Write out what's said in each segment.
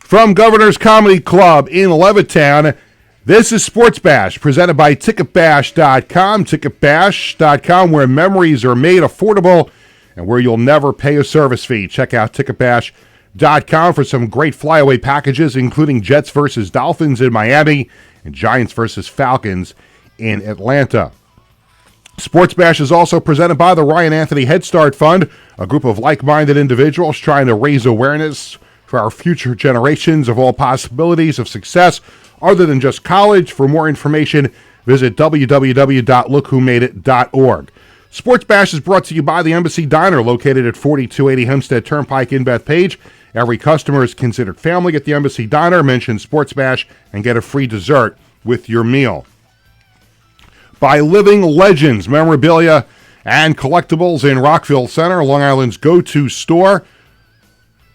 From Governor's Comedy Club in Levittown, this is Sports Bash, presented by TicketBash.com. TicketBash.com, where memories are made affordable and where you'll never pay a service fee. Check out TicketBash.com for some great flyaway packages, including Jets versus Dolphins in Miami and Giants versus Falcons in Atlanta. Sports Bash is also presented by the Ryan Anthony Head Start Fund, a group of like-minded individuals trying to raise awareness for our future generations of all possibilities of success other than just college. For more information, visit www.lookwhomadeit.org. Sports Bash is brought to you by the Embassy Diner, located at 4280 Hempstead Turnpike in Bethpage. Every customer is considered family at the Embassy Diner. Mention Sports Bash and get a free dessert with your meal. By Living Legends, memorabilia and collectibles in Rockville Center, Long Island's go-to store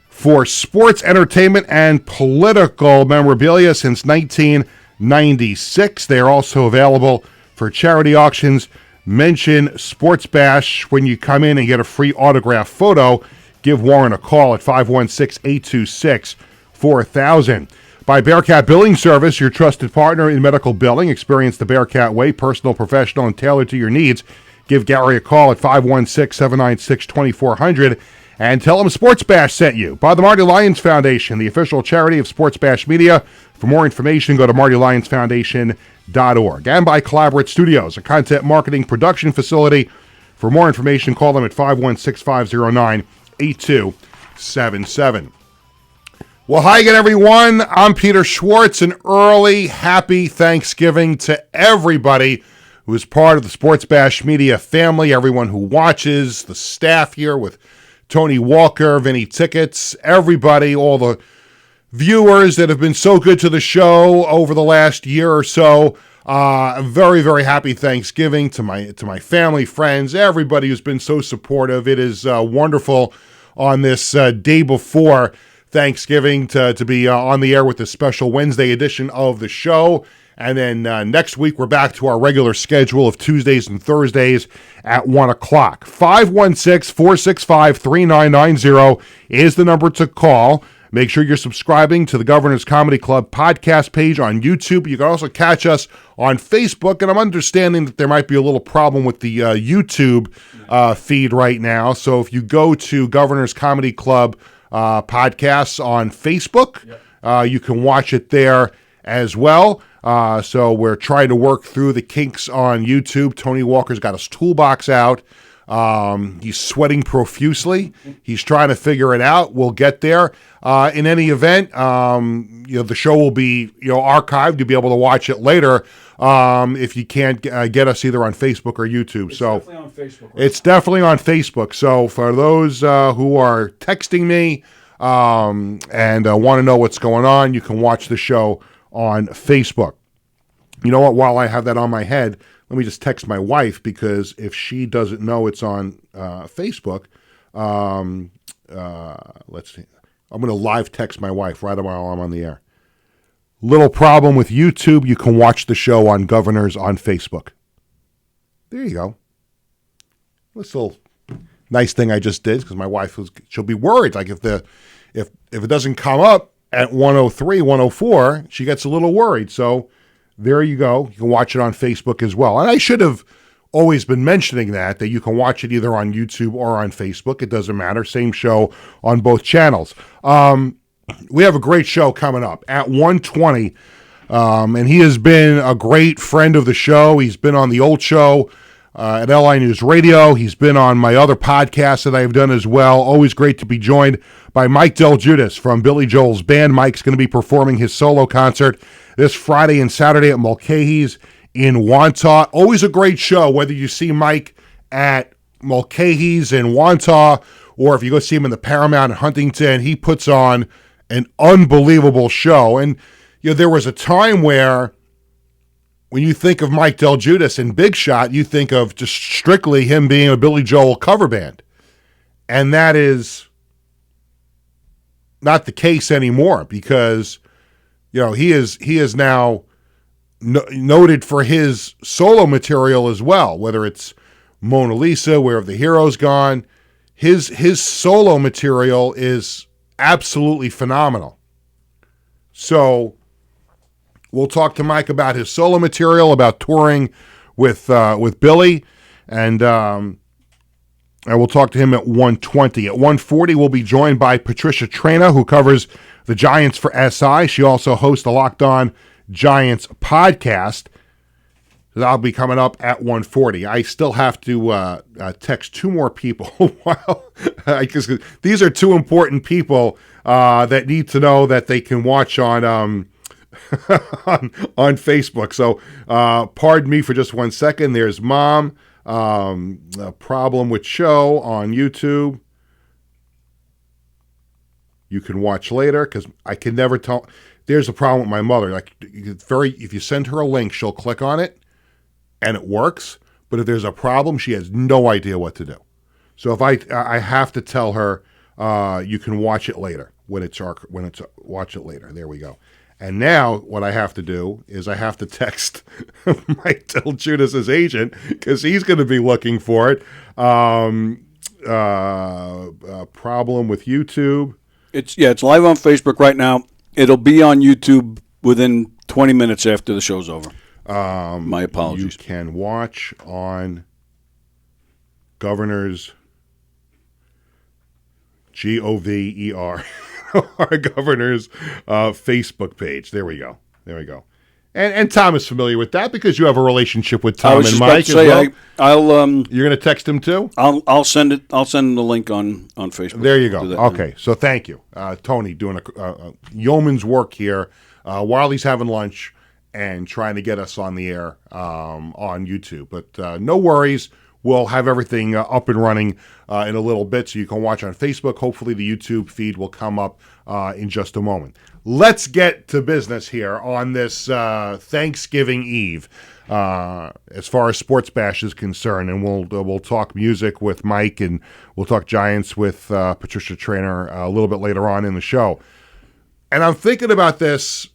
for sports, entertainment, and political memorabilia since 1996. They are also available for charity auctions. Mention Sports Bash when you come in and get a free autograph photo. Give Warren a call at 516-826-4000. By Bearcat Billing Service, your trusted partner in medical billing. Experience the Bearcat way, personal, professional, and tailored to your needs. Give Gary a call at 516-796-2400 and tell him Sports Bash sent you. By the Marty Lyons Foundation, the official charity of Sports Bash Media. For more information, go to martylyonsfoundation.org. And by Collaborate Studios, a content marketing production facility. For more information, call them at 516-509-8277. Well, hi again, everyone. I'm Peter Schwartz. An early happy Thanksgiving to everybody who is part of the Sports Bash Media family, everyone who watches, the staff here with Tony Walker, Vinny Tickets, everybody, all the viewers that have been so good to the show over the last year or so. A very, very happy Thanksgiving to my family, friends, everybody who's been so supportive. It is wonderful on this day before Thanksgiving to be on the air with this special Wednesday edition of the show. And then next week, we're back to our regular schedule of Tuesdays and Thursdays at 1 o'clock. 516-465-3990 is the number to call. Make sure you're subscribing to the Governor's Comedy Club podcast page on YouTube. You can also catch us on Facebook. And I'm understanding that there might be a little problem with the YouTube feed right now. So if you go to Governor's Comedy Club podcasts on Facebook, you can watch it there as well. So we're trying to work through the kinks on YouTube. Tony Walker's got his toolbox out. He's sweating profusely. He's trying to figure it out. We'll get there. In any event, the show will be archived. You'll be able to watch it later if you can't get us either on Facebook or YouTube. It's definitely on Facebook. It's definitely on Facebook. So for those who are texting me and want to know what's going on, you can watch the show on Facebook. You know what? While I have that on my head, let me just text my wife, because if she doesn't know it's on Facebook, let's see. I'm going to live text my wife right while I'm on the air. Little problem with YouTube. You can watch the show on Governors on Facebook. There you go. This little nice thing I just did, because my wife she'll be worried. Like if it doesn't come up at 103, 104, she gets a little worried. So there you go. You can watch it on Facebook as well. And I should have always been mentioning that you can watch it either on YouTube or on Facebook. It doesn't matter. Same show on both channels. We have a great show coming up at 1:20. And he has been a great friend of the show. He's been on the old show at LI News Radio. He's been on my other podcasts that I've done as well. Always great to be joined by Mike Delguidice from Billy Joel's band. Mike's going to be performing his solo concert this Friday and Saturday at Mulcahy's in Wantagh. Always a great show, whether you see Mike at Mulcahy's in Wantagh or if you go see him in the Paramount in Huntington. He puts on an unbelievable show. And there was a time where when you think of Mike Delguidice and Big Shot, you think of just strictly him being a Billy Joel cover band. And that is not the case anymore, because he is now noted for his solo material as well, whether it's Mona Lisa, Where Have the Heroes Gone. His solo material is absolutely phenomenal. So we'll talk to Mike about his solo material, about touring with Billy, and we'll talk to him at 1:20. At 1:40, we'll be joined by Patricia Traina, who covers the Giants for SI. She also hosts the Locked On Giants podcast. That'll be coming up at 1:40. I still have to text two more people because these are two important people that need to know that they can watch on on Facebook. So pardon me for just 1 second. There's Mom, a problem with show on YouTube. You can watch later because I can never tell. There's a problem with my mother. Like if you send her a link, she'll click on it and it works. But if there's a problem, she has no idea what to do. So if I have to tell her, you can watch it later watch it later. There we go. And now what I have to do is I have to text Mike Delguidice's agent because he's going to be looking for it. Problem with YouTube. It's live on Facebook right now. It'll be on YouTube within 20 minutes after the show's over. My apologies. You can watch on Governor's GOVER, our Governor's Facebook page. There we go. And Tom is familiar with that because you have a relationship with Tom and Mike as well. You're going to text him too? I'll send it. I'll send him the link on Facebook. There you go. Okay, so thank you, Tony, doing a yeoman's work here while he's having lunch and trying to get us on the air on YouTube. But no worries. We'll have everything up and running in a little bit so you can watch on Facebook. Hopefully the YouTube feed will come up in just a moment. Let's get to business here on this Thanksgiving Eve as far as Sports Bash is concerned. And we'll talk music with Mike and we'll talk Giants with Patricia Traina a little bit later on in the show. And I'm thinking about this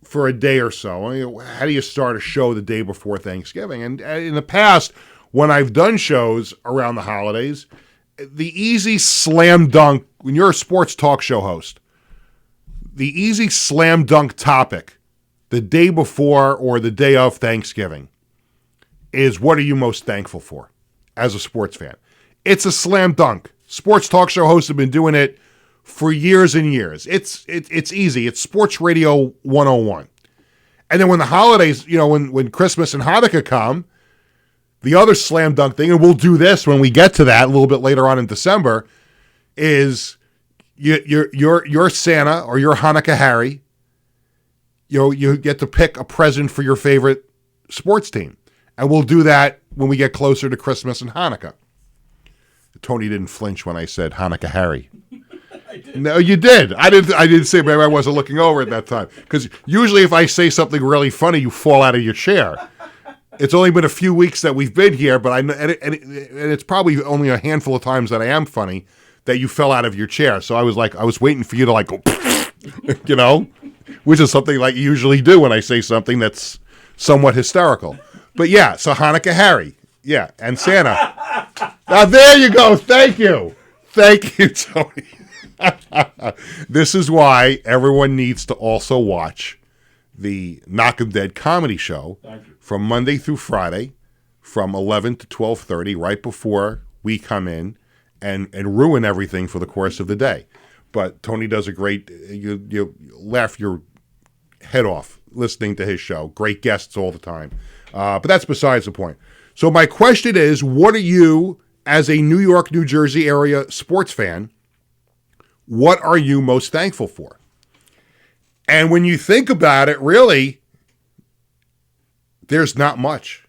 for a day or so. I mean, how do you start a show the day before Thanksgiving? And in the past, when I've done shows around the holidays, the easy slam dunk, when you're a sports talk show host, the easy slam dunk topic the day before or the day of Thanksgiving is what are you most thankful for as a sports fan? It's a slam dunk. Sports talk show hosts have been doing it for years and years. It's easy. It's sports radio 101. And then when the holidays, when Christmas and Hanukkah come, the other slam dunk thing, and we'll do this when we get to that a little bit later on in December, is you're Santa or you're Hanukkah Harry. You get to pick a present for your favorite sports team. And we'll do that when we get closer to Christmas and Hanukkah. Tony didn't flinch when I said Hanukkah Harry. No, you did. I didn't say, maybe I wasn't looking over at that time. Because usually if I say something really funny, you fall out of your chair. It's only been a few weeks that we've been here, but and it's probably only a handful of times that I am funny that you fell out of your chair. So I was waiting for you to go, which is something like you usually do when I say something that's somewhat hysterical. But yeah, so Hanukkah Harry, yeah, and Santa. Now there you go. Thank you, Tony. This is why everyone needs to also watch the Knock 'em Dead comedy show from Monday through Friday from 11 to 12:30, right before we come in and ruin everything for the course of the day. But Tony does a great, you laugh your head off listening to his show. Great guests all the time. But that's besides the point. So my question is, what are you, as a New York, New Jersey area sports fan, what are you most thankful for? And when you think about it, really, there's not much.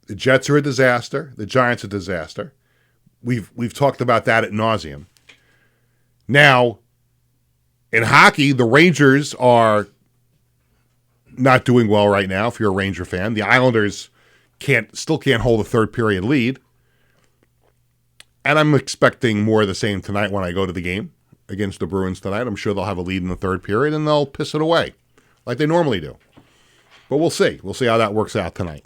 The Jets are a disaster. The Giants a disaster. We've talked about that ad nauseum. Now, in hockey, the Rangers are not doing well right now, if you're a Ranger fan. The Islanders still can't hold a third period lead. And I'm expecting more of the same tonight when I go to the game against the Bruins tonight. I'm sure they'll have a lead in the third period, and they'll piss it away like they normally do. But we'll see. We'll see how that works out tonight.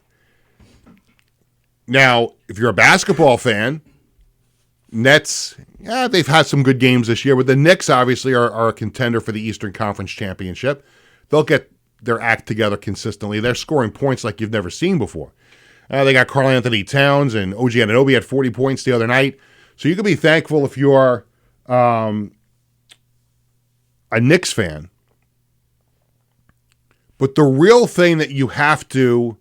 Now, if you're a basketball fan, Nets, yeah, they've had some good games this year, but the Knicks obviously are a contender for the Eastern Conference Championship. They'll get their act together consistently. They're scoring points like you've never seen before. They got Karl Anthony Towns, and OG Anunoby had 40 points the other night. So you can be thankful if you're a Knicks fan. But the real thing that you have to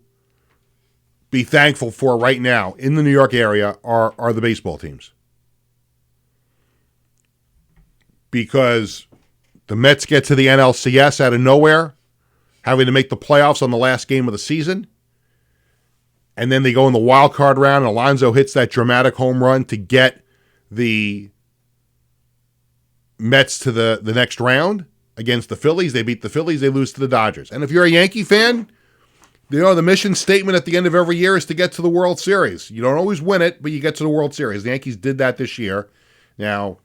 be thankful for right now in the New York area are the baseball teams. Because the Mets get to the NLCS out of nowhere, having to make the playoffs on the last game of the season. And then they go in the wild card round, and Alonso hits that dramatic home run to get the Mets to the next round against the Phillies. They beat the Phillies. They lose to the Dodgers. And if you're a Yankee fan, the mission statement at the end of every year is to get to the World Series. You don't always win it, but you get to the World Series. The Yankees did that this year. Now,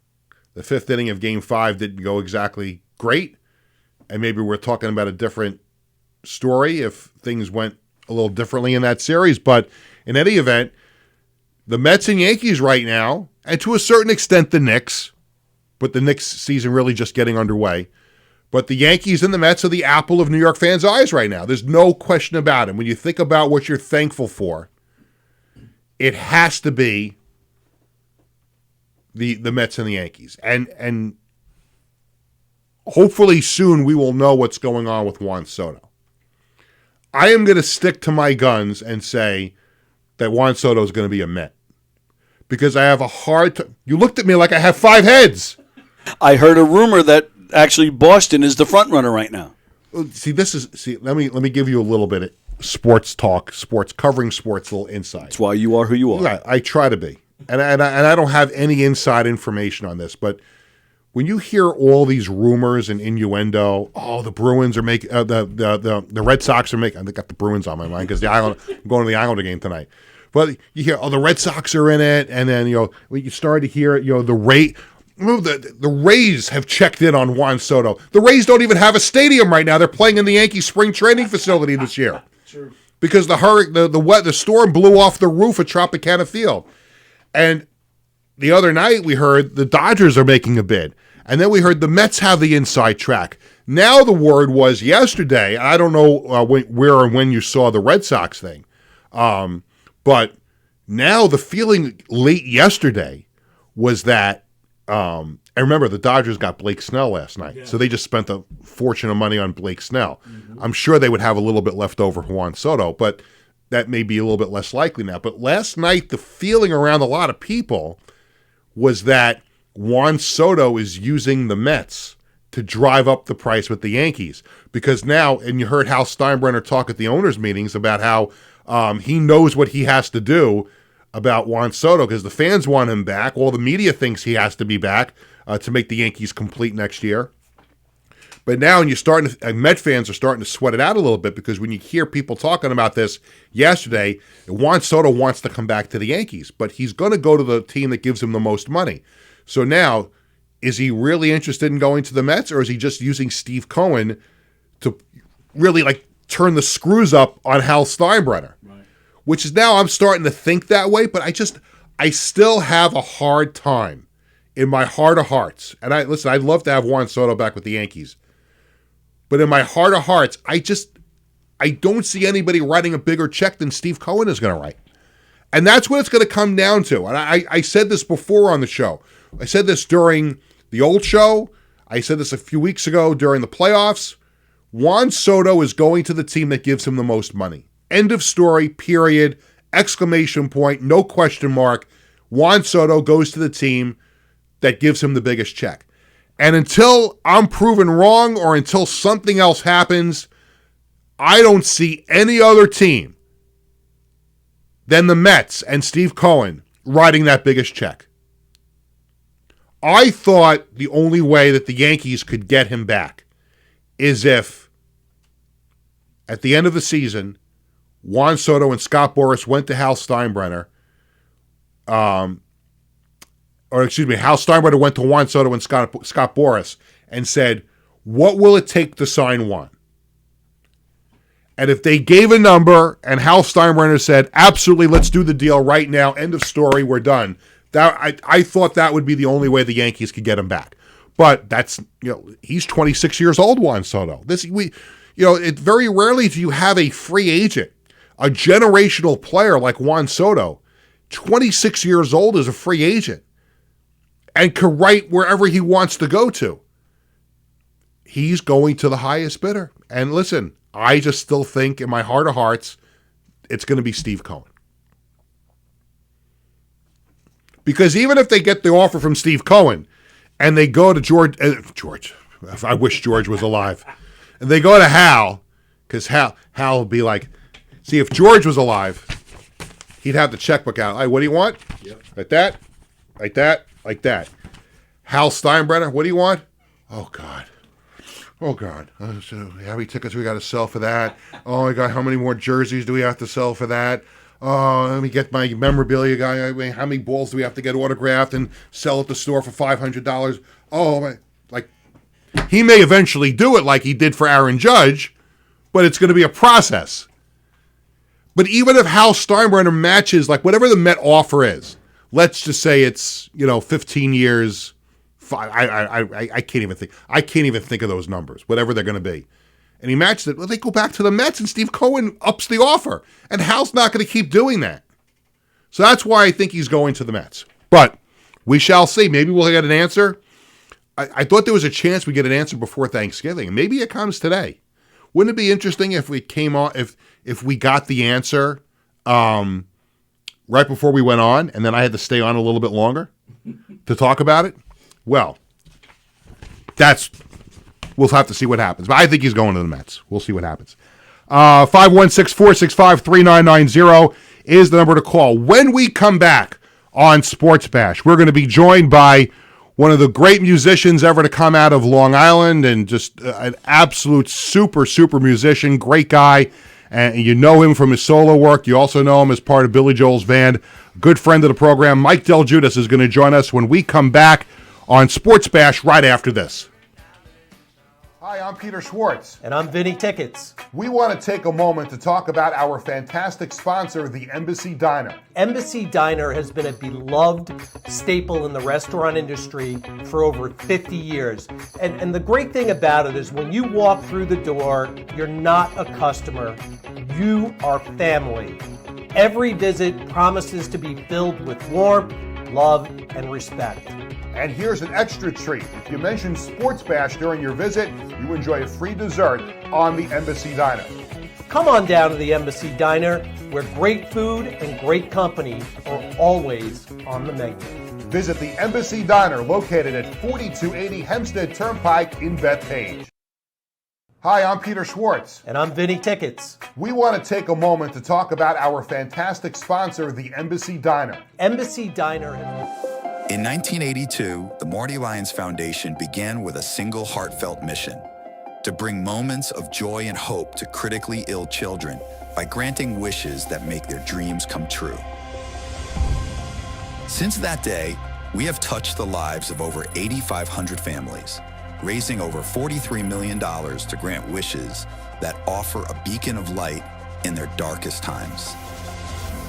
the fifth inning of Game 5 didn't go exactly great, and maybe we're talking about a different story if things went a little differently in that series. But in any event, the Mets and Yankees right now, and to a certain extent the Knicks, but the Knicks season really just getting underway, but the Yankees and the Mets are the apple of New York fans' eyes right now. There's no question about it. When you think about what you're thankful for, it has to be the Mets and the Yankees. And hopefully soon we will know what's going on with Juan Soto. I am going to stick to my guns and say that Juan Soto is going to be a Met. Because I have a hard time. You looked at me like I have 5 heads. I heard a rumor that actually Boston is the front runner right now. Let me give you a little bit of sports talk, covering sports, little insight. That's why you are who you are. Right, I try to be. And I don't have any inside information on this, but when you hear all these rumors and innuendo, the Bruins are making the Red Sox are making. I got the Bruins on my mind because I'm going to the Islander game tonight. But you hear, the Red Sox are in it, and then when you start to hear the Rays have checked in on Juan Soto. The Rays don't even have a stadium right now. They're playing in the Yankee spring training facility this year. True. Because the storm blew off the roof at Tropicana Field. And the other night we heard the Dodgers are making a bid. And then we heard the Mets have the inside track. Now the word was yesterday, I don't know where and when you saw the Red Sox thing, but now the feeling late yesterday was that, and remember the Dodgers got Blake Snell last night, so they just spent a fortune of money on Blake Snell. Mm-hmm. I'm sure they would have a little bit left over for Juan Soto, but that may be a little bit less likely now. But last night, the feeling around a lot of people was that Juan Soto is using the Mets to drive up the price with the Yankees. Because now, and you heard Hal Steinbrenner talk at the owners' meetings about how he knows what he has to do about Juan Soto because the fans want him back. All the media thinks he has to be back to make the Yankees complete next year. But now, and Met fans are starting to sweat it out a little bit because when you hear people talking about this yesterday, Juan Soto wants to come back to the Yankees, but he's going to go to the team that gives him the most money. So now, is he really interested in going to the Mets, or is he just using Steve Cohen to really turn the screws up on Hal Steinbrenner? Right. Which is now I'm starting to think that way, but I still have a hard time in my heart of hearts. And I'd love to have Juan Soto back with the Yankees. But in my heart of hearts, I don't see anybody writing a bigger check than Steve Cohen is going to write. And that's what it's going to come down to. And I said this before on the show. I said this during the old show. I said this a few weeks ago during the playoffs. Juan Soto is going to the team that gives him the most money. End of story, period, exclamation point, no question mark. Juan Soto goes to the team that gives him the biggest check. And until I'm proven wrong or until something else happens, I don't see any other team than the Mets and Steve Cohen writing that biggest check. I thought the only way that the Yankees could get him back is if, at the end of the season, Juan Soto and Scott Boras went to Hal Steinbrenner, Hal Steinbrenner went to Juan Soto and Scott Boras and said, what will it take to sign Juan? And if they gave a number and Hal Steinbrenner said, absolutely, let's do the deal right now, end of story, we're done, I thought that would be the only way the Yankees could get him back. But that's, he's 26 years old, Juan Soto. It very rarely do you have a free agent, a generational player like Juan Soto, 26 years old as a free agent, and can write wherever he wants to go to. He's going to the highest bidder. And listen, I just still think in my heart of hearts, it's going to be Steve Cohen. Because even if they get the offer from Steve Cohen and they go to George, I wish George was alive, and they go to Hal, because Hal will be like, see, if George was alive, he'd have the checkbook out. Hey, what do you want? Yep. Like that, like that, like that. Hal Steinbrenner, what do you want? Oh, God. Oh, God. So how many tickets we got to sell for that? Oh, my God, how many more jerseys do we have to sell for that? Oh, let me get my memorabilia guy. I mean, how many balls do we have to get autographed and sell at the store for $500? Oh, my. Like, he may eventually do it like he did for Aaron Judge, but it's going to be a process. But even if Hal Steinbrenner matches, like, whatever the Met offer is, let's just say it's, 15 years, I can't even think. I can't even think of those numbers, whatever they're going to be. And he matches it. Well, they go back to the Mets, and Steve Cohen ups the offer. And Hal's not going to keep doing that. So that's why I think he's going to the Mets. But we shall see. Maybe we'll get an answer. I thought there was a chance we get an answer before Thanksgiving. Maybe it comes today. Wouldn't it be interesting if we came on, if we got the answer right before we went on, and then I had to stay on a little bit longer to talk about it? Well, we'll have to see what happens. But I think he's going to the Mets. We'll see what happens. 516-465-3990 is the number to call. When we come back on Sports Bash, we're going to be joined by one of the great musicians ever to come out of Long Island, and just an absolute super, super musician, great guy. And you know him from his solo work. You also know him as part of Billy Joel's band. Good friend of the program, Mike Delguidice, is going to join us when we come back on Sports Bash right after this. Hi, I'm Peter Schwartz. And I'm Vinny Tickets. We want to take a moment to talk about our fantastic sponsor, the Embassy Diner. Embassy Diner has been a beloved staple in the restaurant industry for over 50 years. And the great thing about it is when you walk through the door, you're not a customer, you are family. Every visit promises to be filled with warmth, love, and respect. And here's an extra treat. If you mention Sports Bash during your visit, you enjoy a free dessert on the Embassy Diner. Come on down to the Embassy Diner, where great food and great company are always on the menu. Visit the Embassy Diner, located at 4280 Hempstead Turnpike in Bethpage. Hi, I'm Peter Schwartz. And I'm Vinny Tickets. We want to take a moment to talk about our fantastic sponsor, the Embassy Diner. Embassy Diner. In 1982, the Marty Lyons Foundation began with a single heartfelt mission: to bring moments of joy and hope to critically ill children by granting wishes that make their dreams come true. Since that day, we have touched the lives of over 8,500 families, raising over $43 million to grant wishes that offer a beacon of light in their darkest times.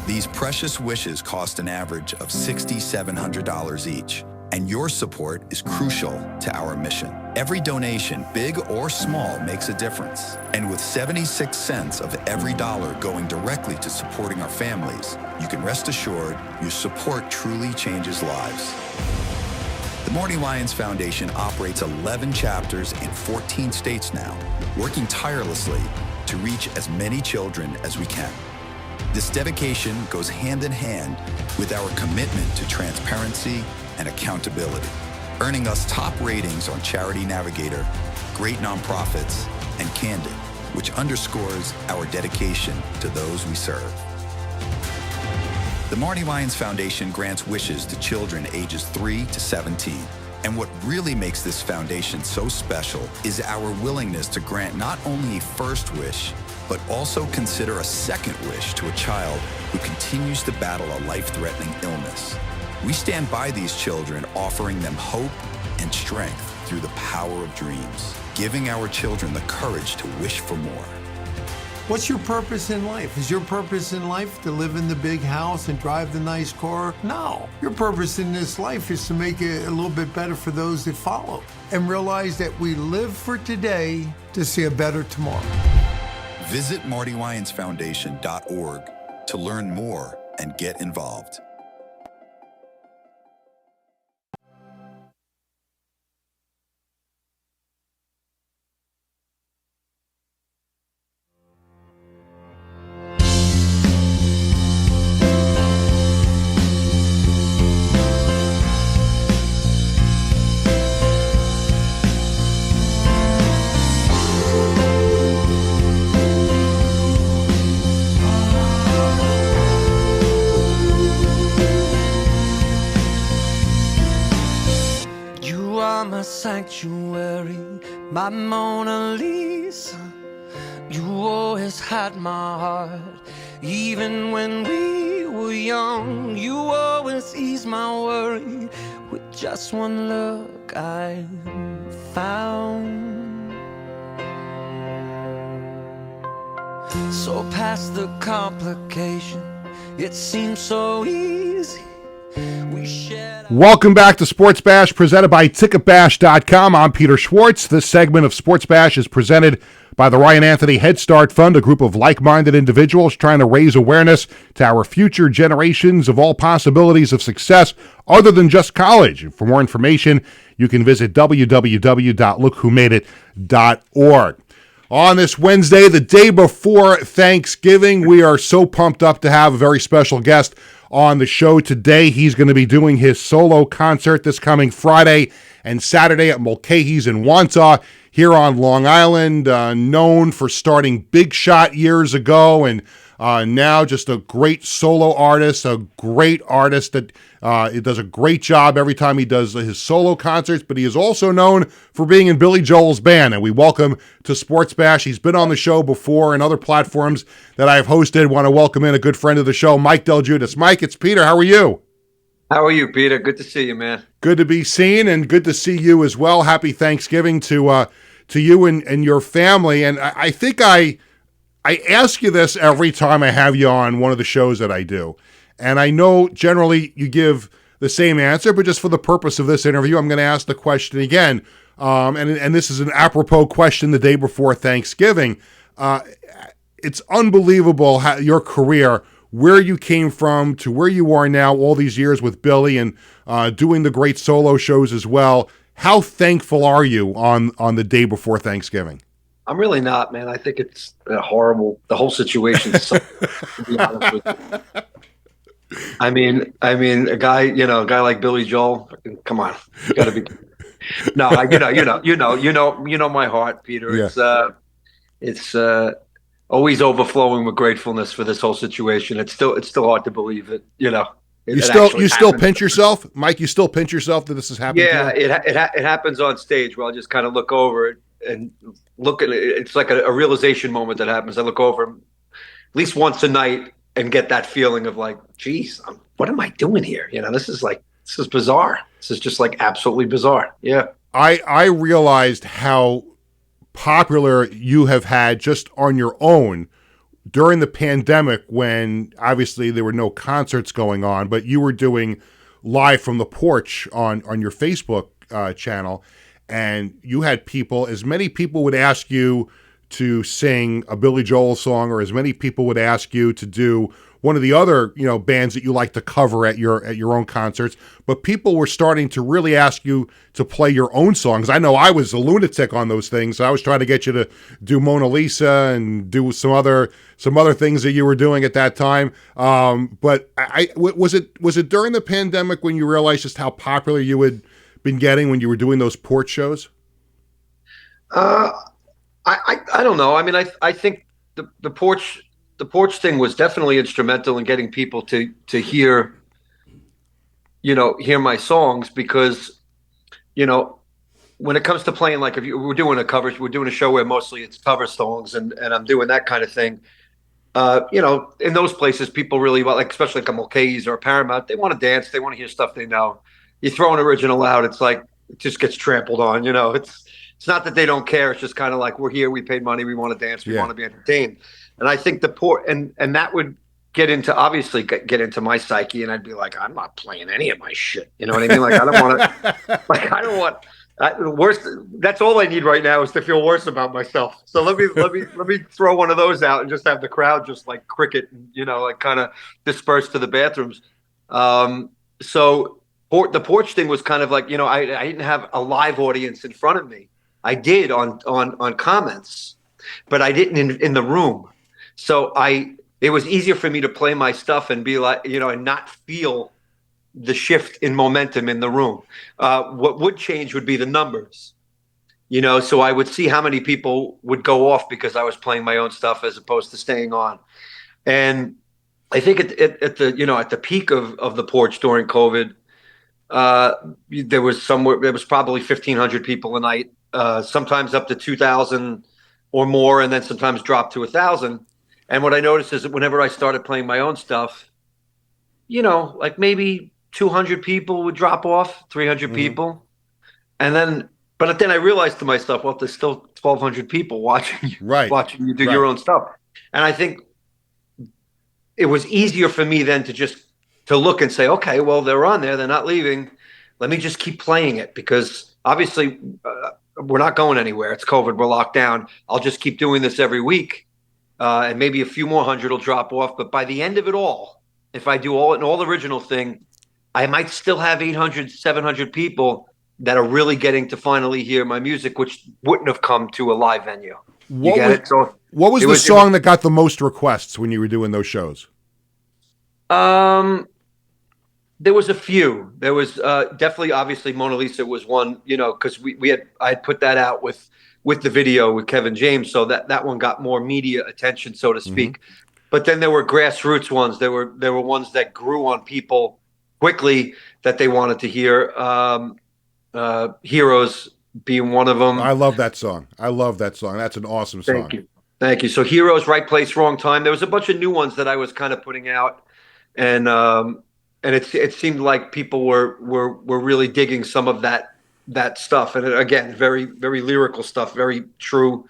These precious wishes cost an average of $6,700 each, and your support is crucial to our mission. Every donation, big or small, makes a difference. And with 76 cents of every dollar going directly to supporting our families, you can rest assured your support truly changes lives. The Marty Lyons Foundation operates 11 chapters in 14 states now, working tirelessly to reach as many children as we can. This dedication goes hand in hand with our commitment to transparency and accountability, earning us top ratings on Charity Navigator, Great Nonprofits, and Candid, which underscores our dedication to those we serve. The Marty Lyons Foundation grants wishes to children ages 3 to 17. And what really makes this foundation so special is our willingness to grant not only a first wish, but also consider a second wish to a child who continues to battle a life-threatening illness. We stand by these children, offering them hope and strength through the power of dreams, giving our children the courage to wish for more. What's your purpose in life? Is your purpose in life to live in the big house and drive the nice car? No. Your purpose in this life is to make it a little bit better for those that follow and realize that we live for today to see a better tomorrow. Visit MartyWyonsFoundation.org to learn more and get involved. Sanctuary, my Mona Lisa. You always had my heart, even when we were young. You always eased my worry with just one look I found. So past the complication, it seems so easy. Welcome back to Sports Bash, presented by Ticketbash.com. I'm Peter Schwartz. This segment of Sports Bash is presented by the Ryan Anthony Head Start Fund, a group of like-minded individuals trying to raise awareness to our future generations of all possibilities of success other than just college. For more information, you can visit www.lookwhomadeit.org. On this Wednesday, the day before Thanksgiving, we are so pumped up to have a very special guest on the show today. He's going to be doing his solo concert this coming Friday and Saturday at Mulcahy's in Wantagh here on Long Island, known for starting Big Shot years ago and now just a great solo artist, a great artist that it does a great job every time he does his solo concerts, but he is also known for being in Billy Joel's band, and we welcome to Sports Bash. He's been on the show before and other platforms that I've hosted. Want to welcome in a good friend of the show, Mike Delguidice. Mike, it's Peter. How are you? How are you, Peter? Good to see you, man. Good to be seen, and good to see you as well. Happy Thanksgiving to you and your family. And I think I ask you this every time I have you on one of the shows that I do. And I know generally you give the same answer, but just for the purpose of this interview, I'm going to ask the question again. And this is an apropos question the day before Thanksgiving. It's unbelievable how your career, where you came from to where you are now all these years with Billy and doing the great solo shows as well. How thankful are you on the day before Thanksgiving? I'm really not, man. I think it's horrible. The whole situation, to be honest with you. I mean, a guy like Billy Joel. Come on, you got to be. No, you know my heart, Peter. Yeah. It's always overflowing with gratefulness for this whole situation. It's still hard to believe it. You still pinch yourself, Mike. You still pinch yourself that this is happening. Yeah, it happens on stage where I'll just kind of look over it and look at it. It's like a realization moment that happens. I look over at least once a night and get that feeling of like, geez, what am I doing here? This is bizarre. This is just like absolutely bizarre. Yeah. I realized how popular you have had just on your own during the pandemic when obviously there were no concerts going on, but you were doing live from the porch on your Facebook channel. And you had as many people would ask you to sing a Billy Joel song, or as many people would ask you to do one of the other, bands that you like to cover at your own concerts. But people were starting to really ask you to play your own songs. I know I was a lunatic on those things. I was trying to get you to do Mona Lisa and do some other things that you were doing at that time. But was it during the pandemic when you realized just how popular you had been getting when you were doing those porch shows? I don't know. I mean, I think the porch thing was definitely instrumental in getting people to hear my songs, because when it comes to playing, like we're doing a show where mostly it's cover songs, and I'm doing that kind of thing. In those places, people really, like, especially like a Mulcahy's or a Paramount, they want to dance, they want to hear stuff they know. You throw an original out, it's like it just gets trampled on. It's not that they don't care. It's just kind of like, we're here, we paid money, we want to dance, we want to be entertained. And I think and that would get into my psyche, and I'd be like, I'm not playing any of my shit. You know what I mean? Like, I don't want worse. That's all I need right now is to feel worse about myself. So let me throw one of those out and just have the crowd just like cricket, like kind of disperse to the bathrooms. So the porch thing was kind of like, I didn't have a live audience in front of me. I did on comments, but I didn't in the room. So it was easier for me to play my stuff and be like, and not feel the shift in momentum in the room. What would change would be the numbers, so I would see how many people would go off because I was playing my own stuff as opposed to staying on. And I think at the peak of the porch during COVID, there was probably 1,500 people a night, sometimes up to 2,000 or more, and then sometimes dropped to 1,000. And what I noticed is that whenever I started playing my own stuff, like maybe 200 people would drop off, 300 people. But then I realized to myself, well, there's still 1,200 people watching you do your own stuff. And I think it was easier for me then to look and say, okay, well, they're on there, they're not leaving. Let me just keep playing it, because obviously we're not going anywhere. It's COVID, we're locked down. I'll just keep doing this every week. And maybe a few more hundred will drop off. But by the end of it all, if I do an all original thing, I might still have 800, 700 people that are really getting to finally hear my music, which wouldn't have come to a live venue. What was the song that got the most requests when you were doing those shows? There was a few. There was definitely, obviously, Mona Lisa was one, because I had put that out with the video with Kevin James, so that one got more media attention, so to speak. But then there were grassroots ones. There were ones that grew on people quickly that they wanted to hear. Heroes being one of them. I love that song. That's an awesome song. Thank you. So Heroes, Right Place, Wrong Time. There was a bunch of new ones that I was kind of putting out, and it seemed like people were really digging some of that stuff. And again, very, very lyrical stuff, very true,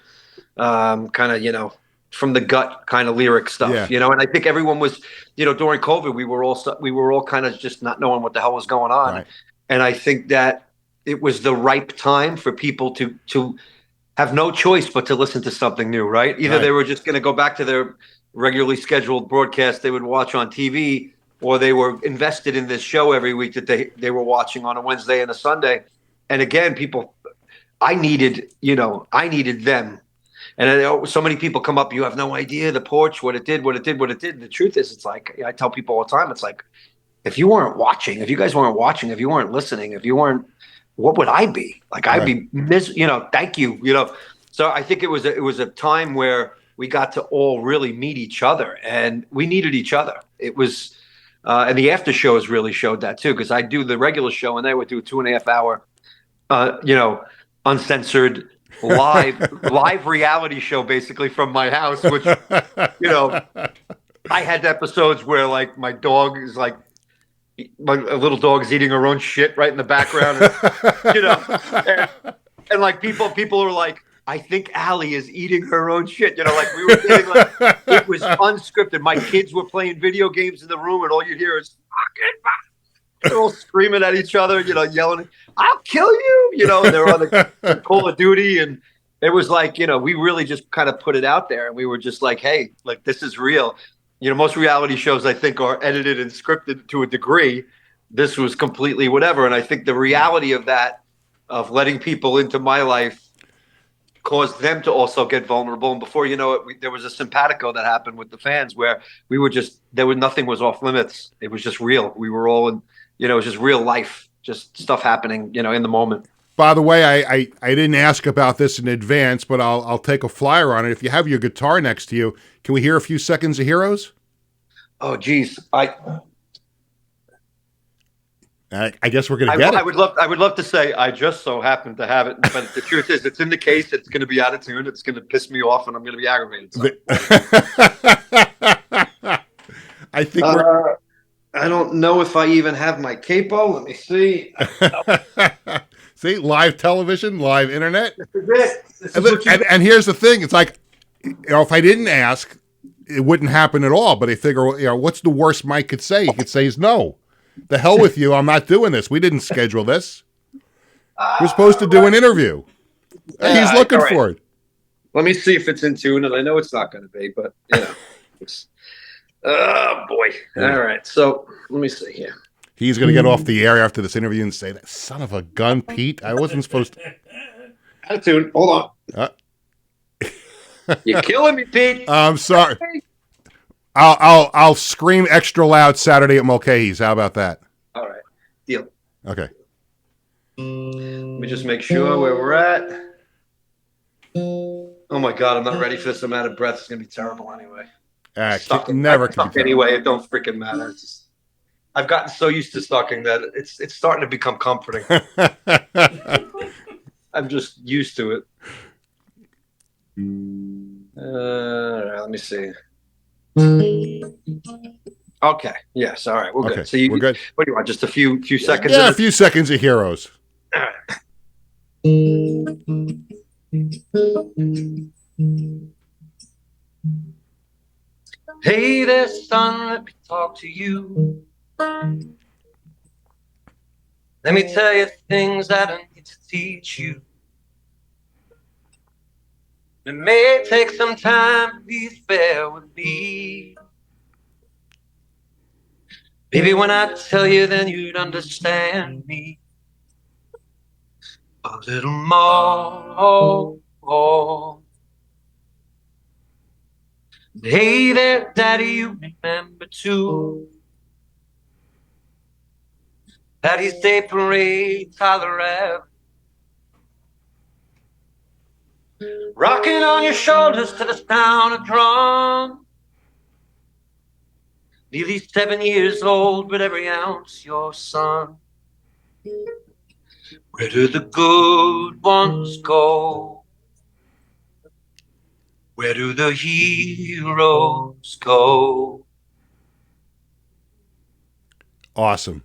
kind of, from the gut kind of lyric stuff, and I think everyone was, during COVID, we were all kind of just not knowing what the hell was going on. Right. And I think that it was the ripe time for people to have no choice but to listen to something new, right? Either they were just going to go back to their regularly scheduled broadcast they would watch on TV, or they were invested in this show every week that they were watching on a Wednesday and a Sunday. And again, I needed them. And so many people come up, you have no idea the porch, what it did. And the truth is, it's like, I tell people all the time, it's like, if you guys weren't watching, if you weren't listening, what would I be? Like, I'd be thank you, So I think it was a time where we got to all really meet each other, and we needed each other. It was, and the after shows really showed that too, because I do the regular show and they would do a 2.5 hour, uncensored live reality show, basically from my house, which, I had episodes where like my dog is like, a little dog is eating her own shit right in the background, and like people are like, I think Allie is eating her own shit. Like we were getting like, it was unscripted. My kids were playing video games in the room, and all you hear is they're all screaming at each other, yelling, "I'll kill you!" And they're on the Call of Duty, and it was like, we really just kind of put it out there, and we were just like, hey, like, this is real. Most reality shows, I think, are edited and scripted to a degree. This was completely whatever. And I think the reality of that, of letting people into my life, caused them to also get vulnerable. And before you know it, there was a simpatico that happened with the fans where nothing was off limits. It was just real. We were all in, it was just real life, just stuff happening, in the moment. By the way, I didn't ask about this in advance, but I'll take a flyer on it. If you have your guitar next to you, can we hear a few seconds of Heroes? Oh, geez. I guess we're going to get it. I would love to say I just so happen to have it, but the truth is, it's in the case. It's going to be out of tune. It's going to piss me off, and I'm going to be aggravated. So. I think I don't know if I even have my capo. Let me see. See, live television, live internet. This is it. This is And, what you and here's the thing. It's like, if I didn't ask, it wouldn't happen at all. But I figure, what's the worst Mike could say? He could say is no. The hell with you. I'm not doing this. We didn't schedule this. We're supposed to do an interview. He's looking for it. Let me see if it's in tune, and I know it's not going to be, but oh boy! All right, so let me see here. He's going to get off the air after this interview and say, "That son of a gun, Pete. I wasn't supposed to." Out of tune. Hold on. You're killing me, Pete. I'm sorry. I'll scream extra loud Saturday at Mulcahy's. How about that? All right, deal. Okay. Let me just make sure where we're at. Oh my God, I'm not ready for this amount of breath. It's gonna be terrible anyway. Never suck anyway. It don't freaking matter. I've gotten so used to sucking that it's starting to become comforting. I'm just used to it. All right, let me see. Okay. Yes. All right. We're good. So we're good. What do you want? Just a few seconds? Yeah, a few seconds of heroes. All right. Hey there, son, let me talk to you. Let me tell you things that I need to teach you. It may take some time to be fair with me. Maybe when I tell you, then you'd understand me a little more. Hey there, Daddy, you remember too. Daddy's Day Parade, Tyler Ave. Rocking on your shoulders to the sound of drum. Nearly 7 years old, but every ounce your son. Where do the good ones go? Where do the heroes go? Awesome.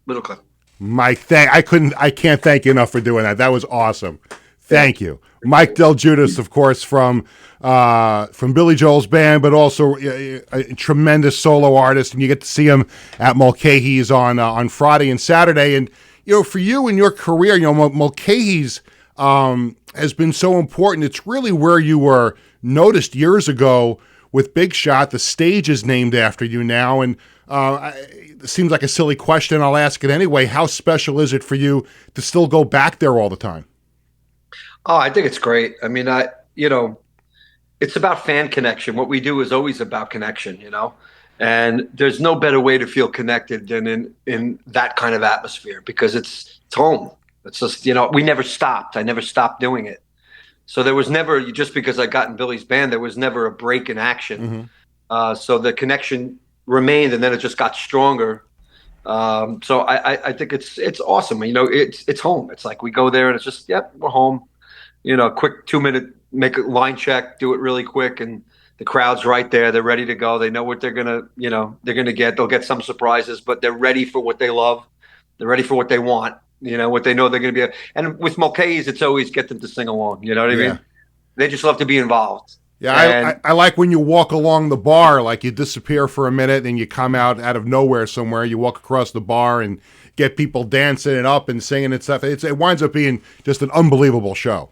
Little clip. Mike, I can't thank you enough for doing that. That was awesome. Thank you. Mike Delguidice, of course, from Billy Joel's band, but also a tremendous solo artist, and you get to see him at Mulcahy's on Friday and Saturday. And for you and your career, Mulcahy's has been so important. It's really where you were noticed years ago with Big Shot. The stage is named after you now, and it seems like a silly question. I'll ask it anyway. How special is it for you to still go back there all the time? Oh, I think it's great. I mean, it's about fan connection. What we do is always about connection, and there's no better way to feel connected than in that kind of atmosphere, because it's home. It's just, we never stopped. I never stopped doing it. So there was never, just because I got in Billy's band, there was never a break in action. Mm-hmm. So the connection remained, and then it just got stronger. So I think it's awesome. It's home. It's like we go there and it's just, yep, we're home. Quick 2-minute, make a line check, do it really quick, and the crowd's right there. They're ready to go. They know what they're gonna get. They'll get some surprises, but they're ready for what they love. They're ready for what they want. What they know they're gonna be. And with Mulcahy's, it's always get them to sing along. You know what I mean? They just love to be involved. Yeah, I like when you walk along the bar, like you disappear for a minute and you come out of nowhere somewhere. You walk across the bar and get people dancing and up and singing and stuff. It winds up being just an unbelievable show.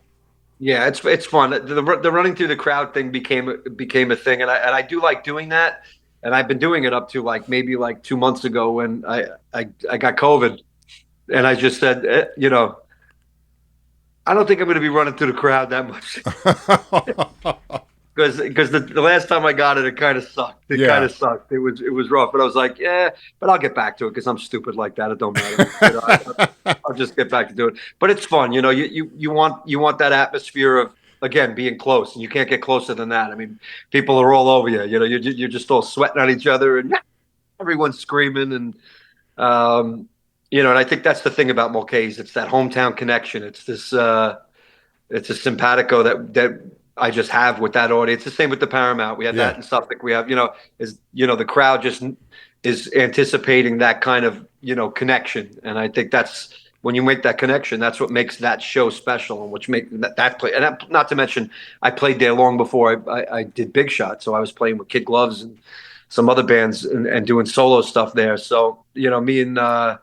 Yeah, it's fun. The running through the crowd thing became a thing, and I do like doing that. And I've been doing it up to maybe 2 months ago when I got COVID, and I just said, I don't think I'm going to be running through the crowd that much. Because the last time I got it kind of sucked. It kind of sucked. It was rough. But I was like, yeah, but I'll get back to it because I'm stupid like that. It don't matter. I'll just get back to do it. But it's fun. You want that atmosphere of, again, being close, and you can't get closer than that. I mean, people are all over you. You're just all sweating on each other, and everyone's screaming, and and I think that's the thing about Mulcahy's. It's that hometown connection. It's this it's a simpatico that I just have with that audience. The same with the Paramount. We had that in Suffolk. We have, the crowd just is anticipating that kind of, connection. And I think that's when you make that connection, that's what makes that show special, and which make that play. And not to mention, I played there long before I did Big Shot, so I was playing with Kid Gloves and some other bands and doing solo stuff there. So me and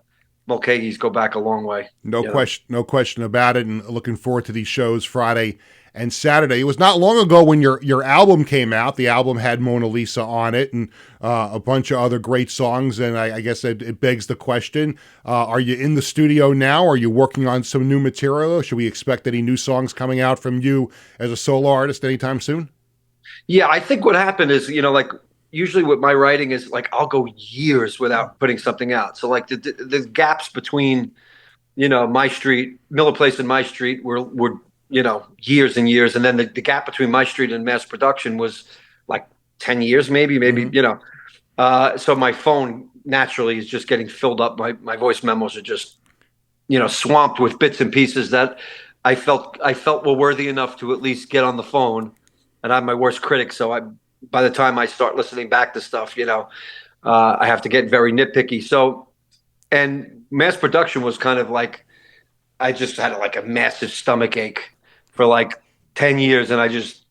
Mulcahy's go back a long way. No question about it. And looking forward to these shows Friday and Saturday. It was not long ago when your album came out. The album had Mona Lisa on it and a bunch of other great songs. And I guess it begs the question, are you in the studio now? Are you working on some new material? Should we expect any new songs coming out from you as a solo artist anytime soon? Yeah, I think what happened is, like usually with my writing is like I'll go years without putting something out. So like the gaps between, My Street, Miller Place and My Street were years and years. And then the gap between My Street and Mass Production was like 10 years, maybe, Mm-hmm. So my phone naturally is just getting filled up. My voice memos are just, swamped with bits and pieces that I felt were worthy enough to at least get on the phone. And I'm my worst critic. So by the time I start listening back to stuff, I have to get very nitpicky. So, and Mass Production was kind of like, I just had like a massive stomach ache for like 10 years, and I just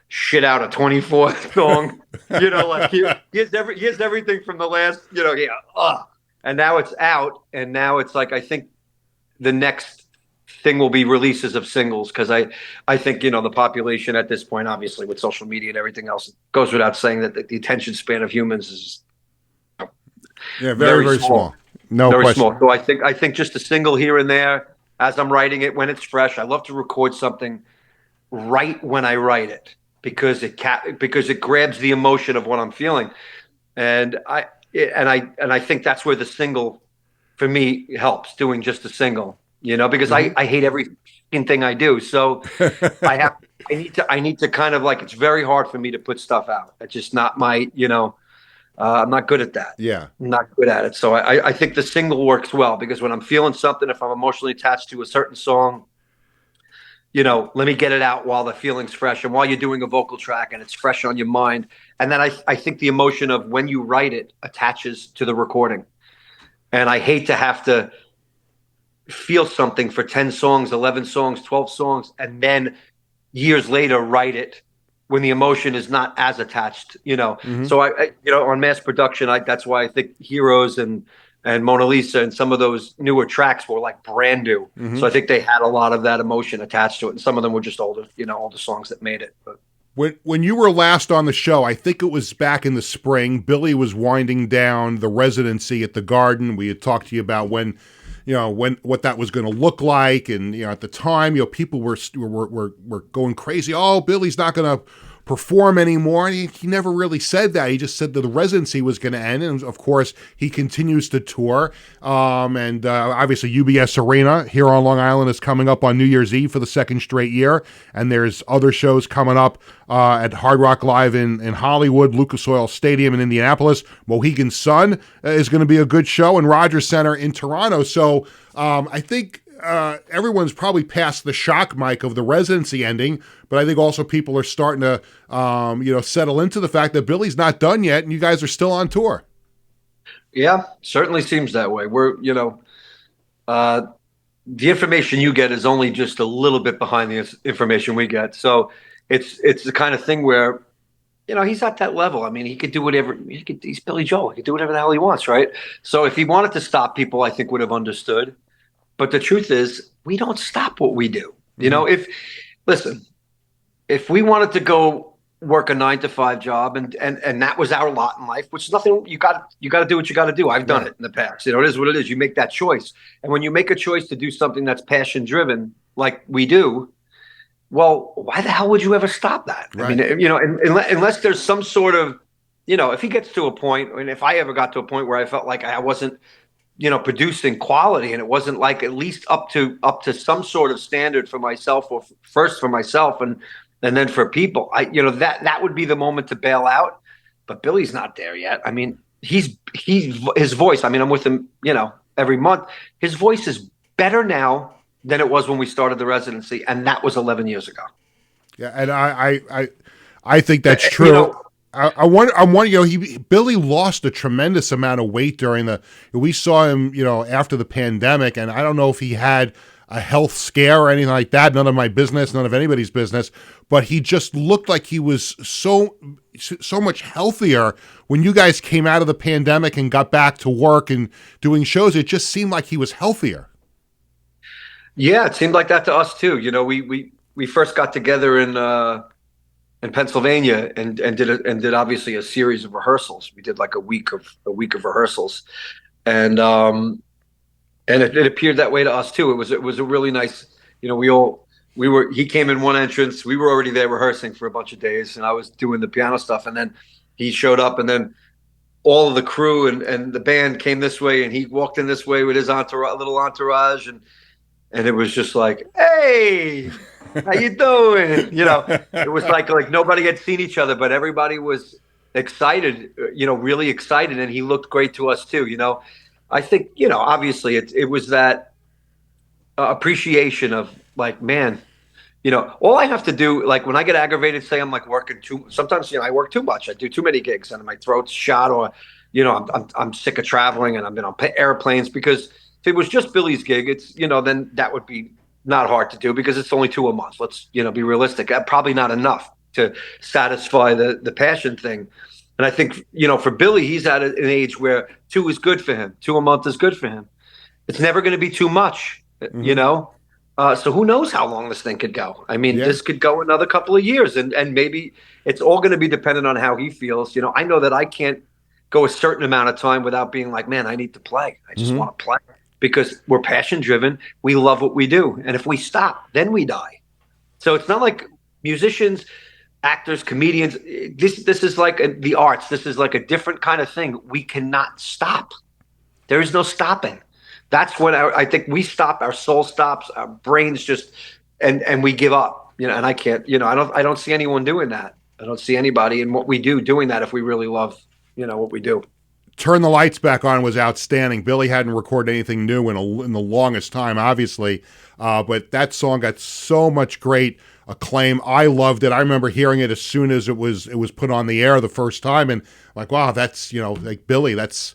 shit out a 24th song, like here's everything from the last, and now it's out, and now it's like, I think the next thing will be releases of singles, because I think, the population at this point, obviously with social media and everything else, it goes without saying that the attention span of humans is very small. No very question. small. So I think just a single here and there as I'm writing it when it's fresh. I love to record something right when I write it, because it grabs the emotion of what I'm feeling, and I think that's where the single for me helps, doing just a single, because I hate every thing I do. So I need to kind of like, it's very hard for me to put stuff out. It's just not my, I'm not good at that. Yeah. I'm not good at it. So I think the single works well, because when I'm feeling something, if I'm emotionally attached to a certain song, let me get it out while the feeling's fresh, and while you're doing a vocal track and it's fresh on your mind. And then I think the emotion of when you write it attaches to the recording. And I hate to have to feel something for 10 songs, 11 songs, 12 songs, and then years later write it when the emotion is not as attached, Mm-hmm. So I on Mass Production, that's why I think Heroes and Mona Lisa and some of those newer tracks were like brand new. Mm-hmm. So I think they had a lot of that emotion attached to it. And some of them were just older songs that made it. But When you were last on the show, I think it was back in the spring, Billy was winding down the residency at the Garden. We had talked to you about when what that was going to look like, and at the time, people were going crazy. Oh, Billy's not going to perform anymore. And he never really said that. He just said that the residency was going to end, and of course, he continues to tour. And obviously, UBS Arena here on Long Island is coming up on New Year's Eve for the second straight year, and there's other shows coming up at Hard Rock Live in Hollywood, Lucas Oil Stadium in Indianapolis. Mohegan Sun is going to be a good show, and Rogers Center in Toronto. So I think everyone's probably past the shock, Mike, of the residency ending, but I think also people are starting to settle into the fact that Billy's not done yet, and you guys are still on tour. Yeah, certainly seems that way. We're the information you get is only just a little bit behind the information we get. So it's the kind of thing where, he's at that level. I mean, he could do whatever. He's Billy Joel. He could do whatever the hell he wants, right? So if he wanted to stop people, I think would have understood. But the truth is, we don't stop what we do. Mm-hmm. If we wanted to go work a 9-to-5 job and that was our lot in life, which is nothing, you got to do what you got to do. I've done it in the past. It is what it is. You make that choice. And when you make a choice to do something that's passion driven, like we do, well, why the hell would you ever stop that? Right. I mean, unless there's some sort of, if he gets to a point, and if I ever got to a point where I felt like I wasn't, producing quality, and it wasn't like at least up to some sort of standard for myself, or first for myself and then for people, that would be the moment to bail out. But Billy's not there yet. I mean, he's his voice. I mean, I'm with him, every month. His voice is better now than it was when we started the residency, and that was 11 years ago. Yeah, and I think that's true. I wonder, Billy lost a tremendous amount of weight we saw him, after the pandemic, and I don't know if he had a health scare or anything like that. None of my business, none of anybody's business, but he just looked like he was so much healthier when you guys came out of the pandemic and got back to work and doing shows. It just seemed like he was healthier. Yeah, it seemed like that to us too. We first got together in Pennsylvania and did obviously a series of rehearsals. We did like a week of rehearsals, and it appeared that way to us too. It was a really nice, he came in one entrance. We were already there rehearsing for a bunch of days, and I was doing the piano stuff, and then he showed up, and then all of the crew and the band came this way, and he walked in this way with his little entourage, and it was just like, hey, how you doing? It was like nobody had seen each other, but everybody was excited, really excited, and he looked great to us too. I think, obviously it was that appreciation of like, man, all I have to do, like when I get aggravated, say I'm like working sometimes, I work too much. I do too many gigs and my throat's shot, or, I'm sick of traveling and I've been on airplanes, because if it was just Billy's gig, it's, then that would be not hard to do because it's only 2 a month. Let's, be realistic. Probably not enough to satisfy the passion thing. And I think, for Billy, he's at an age where 2 is good for him. 2 a month is good for him. It's never going to be too much, So who knows how long this thing could go? I mean, This could go another couple of years, and maybe it's all going to be dependent on how he feels. I know that I can't go a certain amount of time without being like, man, I need to play. I just want to play, because we're passion driven. We love what we do. And if we stop, then we die. So it's not like musicians, actors, comedians, this is like the arts. This is like a different kind of thing. We cannot stop. There is no stopping. That's when I think we stop. Our soul stops. Our brains just, and we give up. And I can't. I don't see anyone doing that. I don't see anybody in what we do doing that if we really love, what we do. Turn the Lights Back On was outstanding. Billy hadn't recorded anything new in the longest time, obviously, but that song got so much great acclaim. I loved it. I remember hearing it as soon as it was put on the air the first time, and like, wow, that's like Billy. That's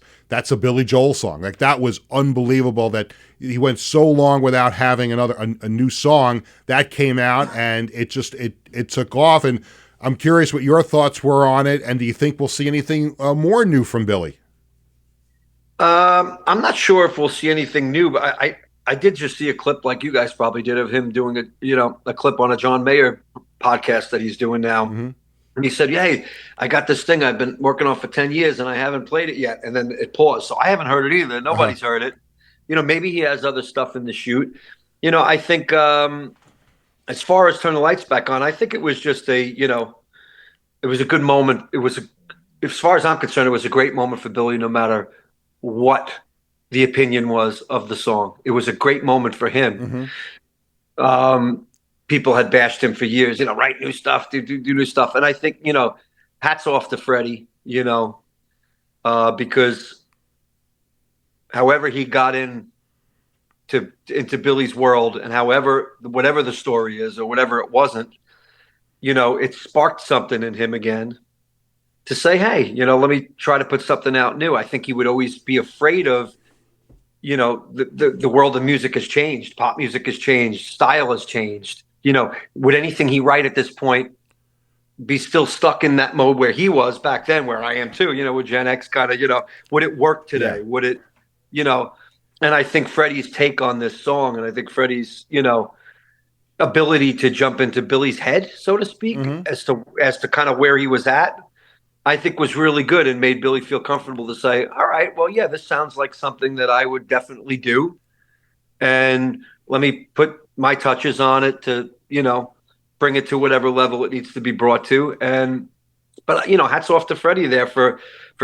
a Billy Joel song. Like, that was unbelievable that he went so long without having a new song that came out, and it took off. And I'm curious what your thoughts were on it, and do you think we'll see anything more new from Billy? I'm not sure if we'll see anything new, but I did just see a clip, like you guys probably did, of him doing a clip on a John Mayer podcast that he's doing now. Mm-hmm. And he said, hey, I got this thing I've been working on for 10 years and I haven't played it yet. And then it paused. So I haven't heard it either. Nobody's heard it. Maybe he has other stuff in the shoot. I think as far as Turn the Lights Back On, I think it was just it was a good moment. As far as I'm concerned, it was a great moment for Billy, no matter what the opinion was of the song. It was a great moment for him. Mm-hmm. People had bashed him for years, write new stuff, do new stuff. And I think, hats off to Freddie, because however he got into Billy's world, and whatever the story is or whatever it wasn't, it sparked something in him again to say, hey, let me try to put something out new. I think he would always be afraid of, the world of music has changed. Pop music has changed. Style has changed. Would anything he write at this point be still stuck in that mode where he was back then, where I am too, with Gen X kind of, would it work today? Yeah. Would it, and I think Freddie's take on this song, and I think Freddie's, ability to jump into Billy's head, so to speak, mm-hmm. as to kind of where he was at, I think was really good and made Billy feel comfortable to say, all right, well, yeah, this sounds like something that I would definitely do. And let me put my touches on it to, bring it to whatever level it needs to be brought to. But hats off to Freddie there for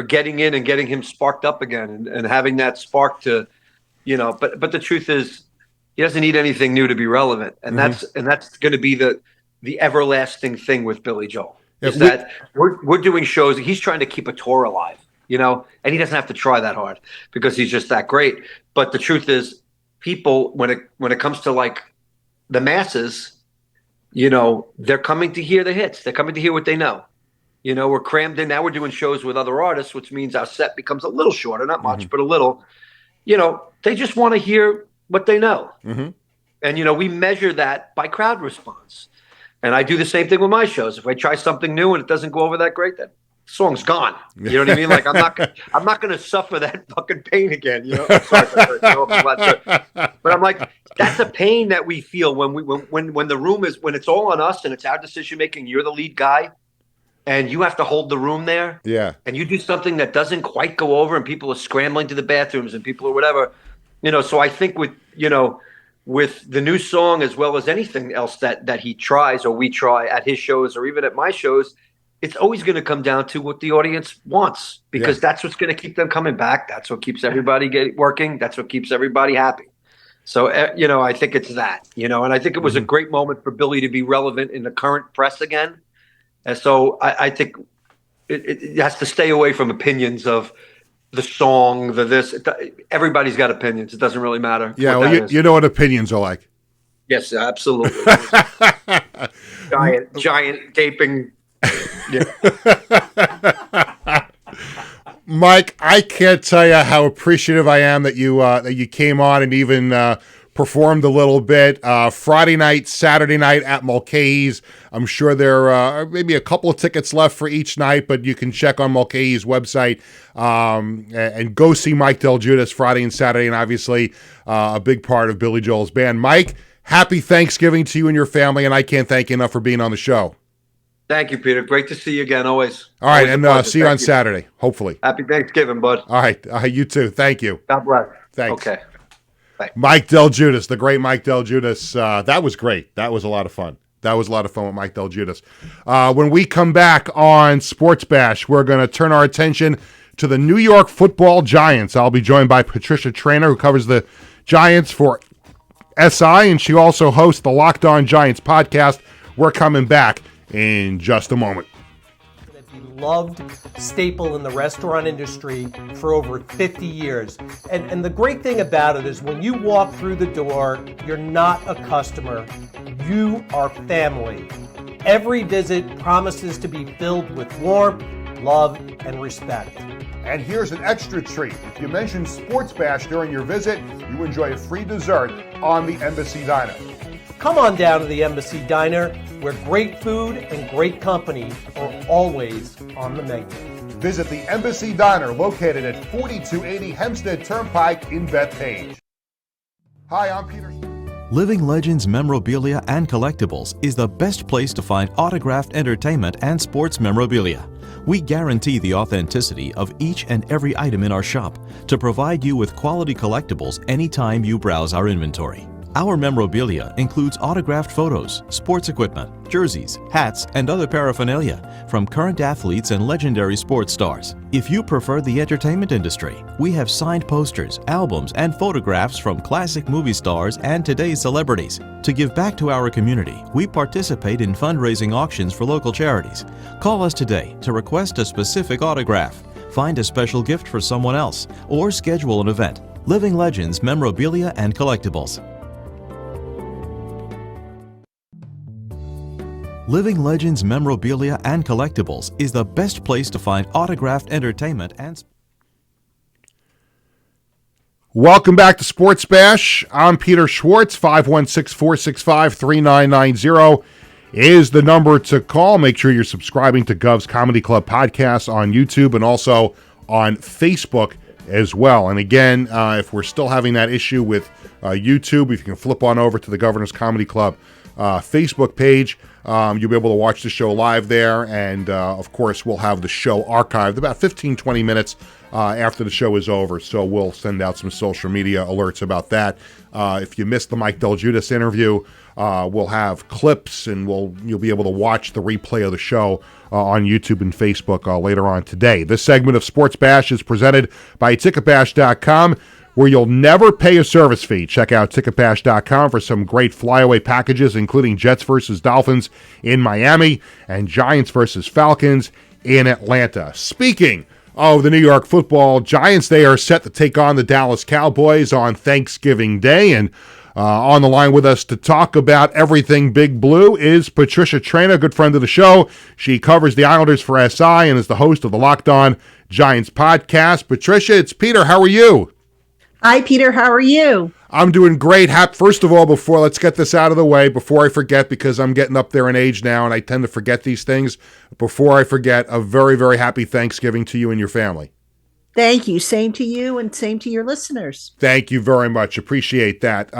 getting in and getting him sparked up again and having that spark to, but the truth is he doesn't need anything new to be relevant. And mm-hmm. that's going to be the everlasting thing with Billy Joel. Is that we're doing shows. He's trying to keep a tour alive, and he doesn't have to try that hard because he's just that great. But the truth is, people, when it comes to like the masses, they're coming to hear the hits. They're coming to hear what they know. You know, we're crammed in. Now we're doing shows with other artists, which means our set becomes a little shorter, not much, but a little. You know, they just want to hear what they know. And, you know, we measure that by crowd response. And I do the same thing with my shows. If I try something new and it doesn't go over that great, that song's gone. You know what I mean? Like, I'm not going to suffer that fucking pain again. You know, I'm sorry, but I'm like, that's a pain that we feel when the room is, when it's all on us and it's our decision making. You're the lead guy, and you have to hold the room there. Yeah. And you do something that doesn't quite go over, and people are scrambling to the bathrooms, and people are whatever. You know, so I think with the new song, as well as anything else that he tries or we try at his shows or even at my shows, it's always going to come down to what the audience wants, because that's what's going to keep them coming back. That's what keeps everybody working. That's what keeps everybody happy. So, you know, I think it's that, you know, and I think it was a great moment for Billy to be relevant in the current press again. And so I think it has to stay away from opinions of the song, the this. Everybody's got opinions. It doesn't really matter. Yeah, well, you know what opinions are like. Yes, absolutely. giant gaping. Yeah. Mike, I can't tell you how appreciative I am that you came on and even performed a little bit. Friday night, Saturday night at Mulcahy's. I'm sure there are maybe a couple of tickets left for each night, but you can check on Mulcahy's website and go see Mike Delguidice Friday and Saturday, and obviously a big part of Billy Joel's band. Mike, happy Thanksgiving to you and your family, and I can't thank you enough for being on the show. Thank you, Peter. Great to see you again, always. All right, always and see you on Saturday, hopefully. Happy Thanksgiving, bud. All right, you too. Thank you. God bless. Thanks. Okay. Bye. Mike Delguidice, the great Mike Delguidice. That was great. That was a lot of fun. That was a lot of fun with Mike Delguidice. When we come back on Sports Bash, we're going to turn our attention to the New York Football Giants. I'll be joined by Patricia Traynor, who covers the Giants for SI, and she also hosts the Locked On Giants podcast. We're coming back in just a moment. Beloved staple in the restaurant industry for over 50 years. And the great thing about it is when you walk through the door, you're not a customer, you are family. Every visit promises to be filled with warmth, love, and respect. And here's an extra treat. If you mention Sports Bash during your visit, you enjoy a free dessert on the Embassy Diner. Come on down to the Embassy Diner, where great food and great company are always on the menu. Visit the Embassy Diner, located at 4280 Hempstead Turnpike in Bethpage. Hi, I'm Peter. Living Legends Memorabilia and Collectibles is the best place to find autographed entertainment and sports memorabilia. We guarantee the authenticity of each and every item in our shop to provide you with quality collectibles anytime you browse our inventory. Our memorabilia includes autographed photos, sports equipment, jerseys, hats, and other paraphernalia from current athletes and legendary sports stars. If you prefer the entertainment industry, we have signed posters, albums, and photographs from classic movie stars and today's celebrities. To give back to our community, we participate in fundraising auctions for local charities. Call us today to request a specific autograph, find a special gift for someone else, or schedule an event. Living Legends Memorabilia and Collectibles. Living Legends Memorabilia and Collectibles is the best place to find autographed entertainment and... Welcome back to Sports Bash. I'm Peter Schwartz. 516-465-3990 is the number to call. Make sure you're subscribing to Govs Comedy Club podcast on YouTube and also on Facebook as well. And again, if we're still having that issue with YouTube, if you can flip on over to the Governor's Comedy Club Facebook page, you'll be able to watch the show live there, and of course we'll have the show archived about 15-20 minutes after the show is over, so we'll send out some social media alerts about that. If you missed the Mike Delguidice interview, we'll have clips, and you'll be able to watch the replay of the show on YouTube and Facebook later on today. This segment of Sports Bash is presented by Ticketbash.com, where you'll never pay a service fee. Check out Ticketbash.com for some great flyaway packages, including Jets versus Dolphins in Miami and Giants versus Falcons in Atlanta. Speaking of the New York Football Giants, they are set to take on the Dallas Cowboys on Thanksgiving Day, and On the line with us to talk about everything Big Blue is Patricia Traina, a good friend of the show. She covers the Islanders for SI and is the host of the Locked On Giants podcast. Patricia, it's Peter. How are you? Hi, Peter. How are you? I'm doing great. First of all, let's get this out of the way before I forget, because I'm getting up there in age now and I tend to forget these things. Before I forget, a very, very happy Thanksgiving to you and your family. Thank you. Same to you and same to your listeners. Thank you very much. Appreciate that.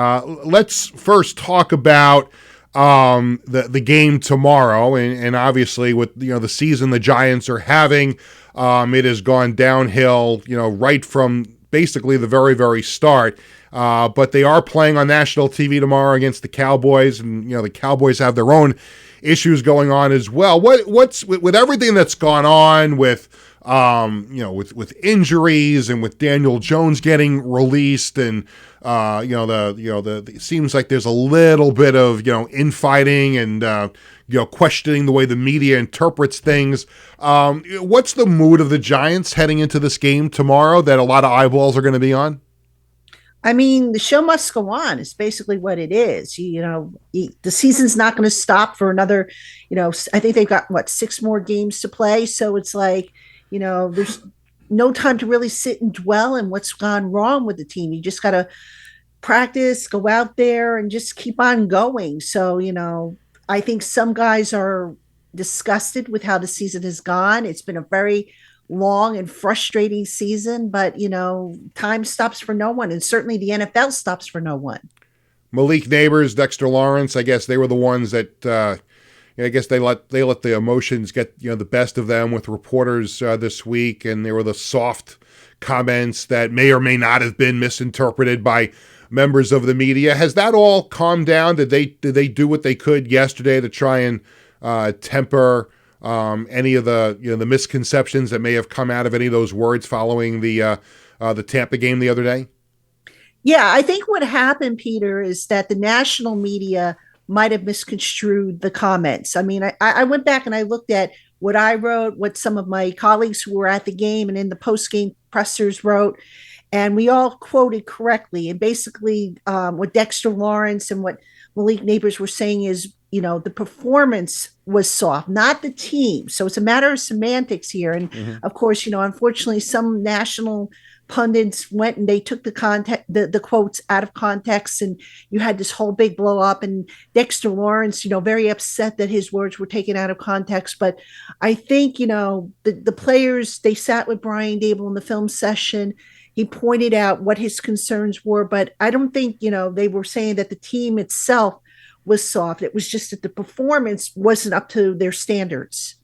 Let's first talk about the game tomorrow, and obviously with the season the Giants are having, it has gone downhill. Right from basically the very, very start. But they are playing on national TV tomorrow against the Cowboys, and the Cowboys have their own issues going on as well. What's with everything that's gone on with with injuries and with Daniel Jones getting released, and it seems like there's a little bit of infighting and questioning the way the media interprets things. What's the mood of the Giants heading into this game tomorrow that a lot of eyeballs are going to be on? I mean, the show must go on. It's basically what it is. The season's not going to stop for another, I think they've got 6 more games to play. So it's like, there's no time to really sit and dwell in what's gone wrong with the team. You just got to practice, go out there and just keep on going. So, I think some guys are disgusted with how the season has gone. It's been a very long and frustrating season, but time stops for no one, and certainly the NFL stops for no one. Malik Neighbors, Dexter Lawrence, I guess they were the ones that I guess they let the emotions get the best of them with reporters this week, and there were the soft comments that may or may not have been misinterpreted by members of the media. Has that all calmed down? Did they do what they could yesterday to try and temper any of the misconceptions that may have come out of any of those words following the Tampa game the other day? Yeah, I think what happened, Peter, is that the national media might have misconstrued the comments. I mean, I went back and I looked at what I wrote, what some of my colleagues who were at the game and in the post-game pressers wrote, and we all quoted correctly. And basically what Dexter Lawrence and what Malik Neighbors were saying is, the performance was soft, not the team. So it's a matter of semantics here. And of course, unfortunately, some national pundits went and they took the quotes out of context, and you had this whole big blow up, and Dexter Lawrence, very upset that his words were taken out of context. But I think, the players, they sat with Brian Dable in the film session. He pointed out what his concerns were, but I don't think, they were saying that the team itself was soft. It was just that the performance wasn't up to their standards.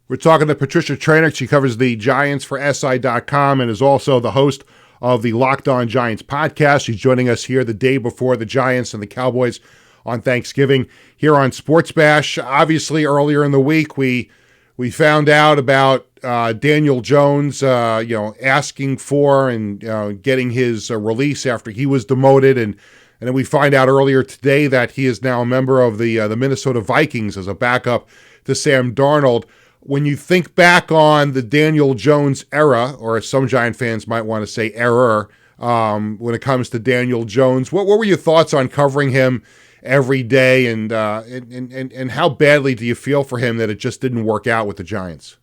We're talking to Patricia Traina. She covers the Giants for SI.com and is also the host of the Locked On Giants podcast. She's joining us here the day before the Giants and the Cowboys on Thanksgiving here on Sports Bash. Obviously, earlier in the week, we found out about Daniel Jones, asking for and getting his release after he was demoted, and then we find out earlier today that he is now a member of the Minnesota Vikings as a backup to Sam Darnold. When you think back on the Daniel Jones era, or as some Giant fans might want to say error, when it comes to Daniel Jones, what were your thoughts on covering him every day, and how badly do you feel for him that it just didn't work out with the Giants?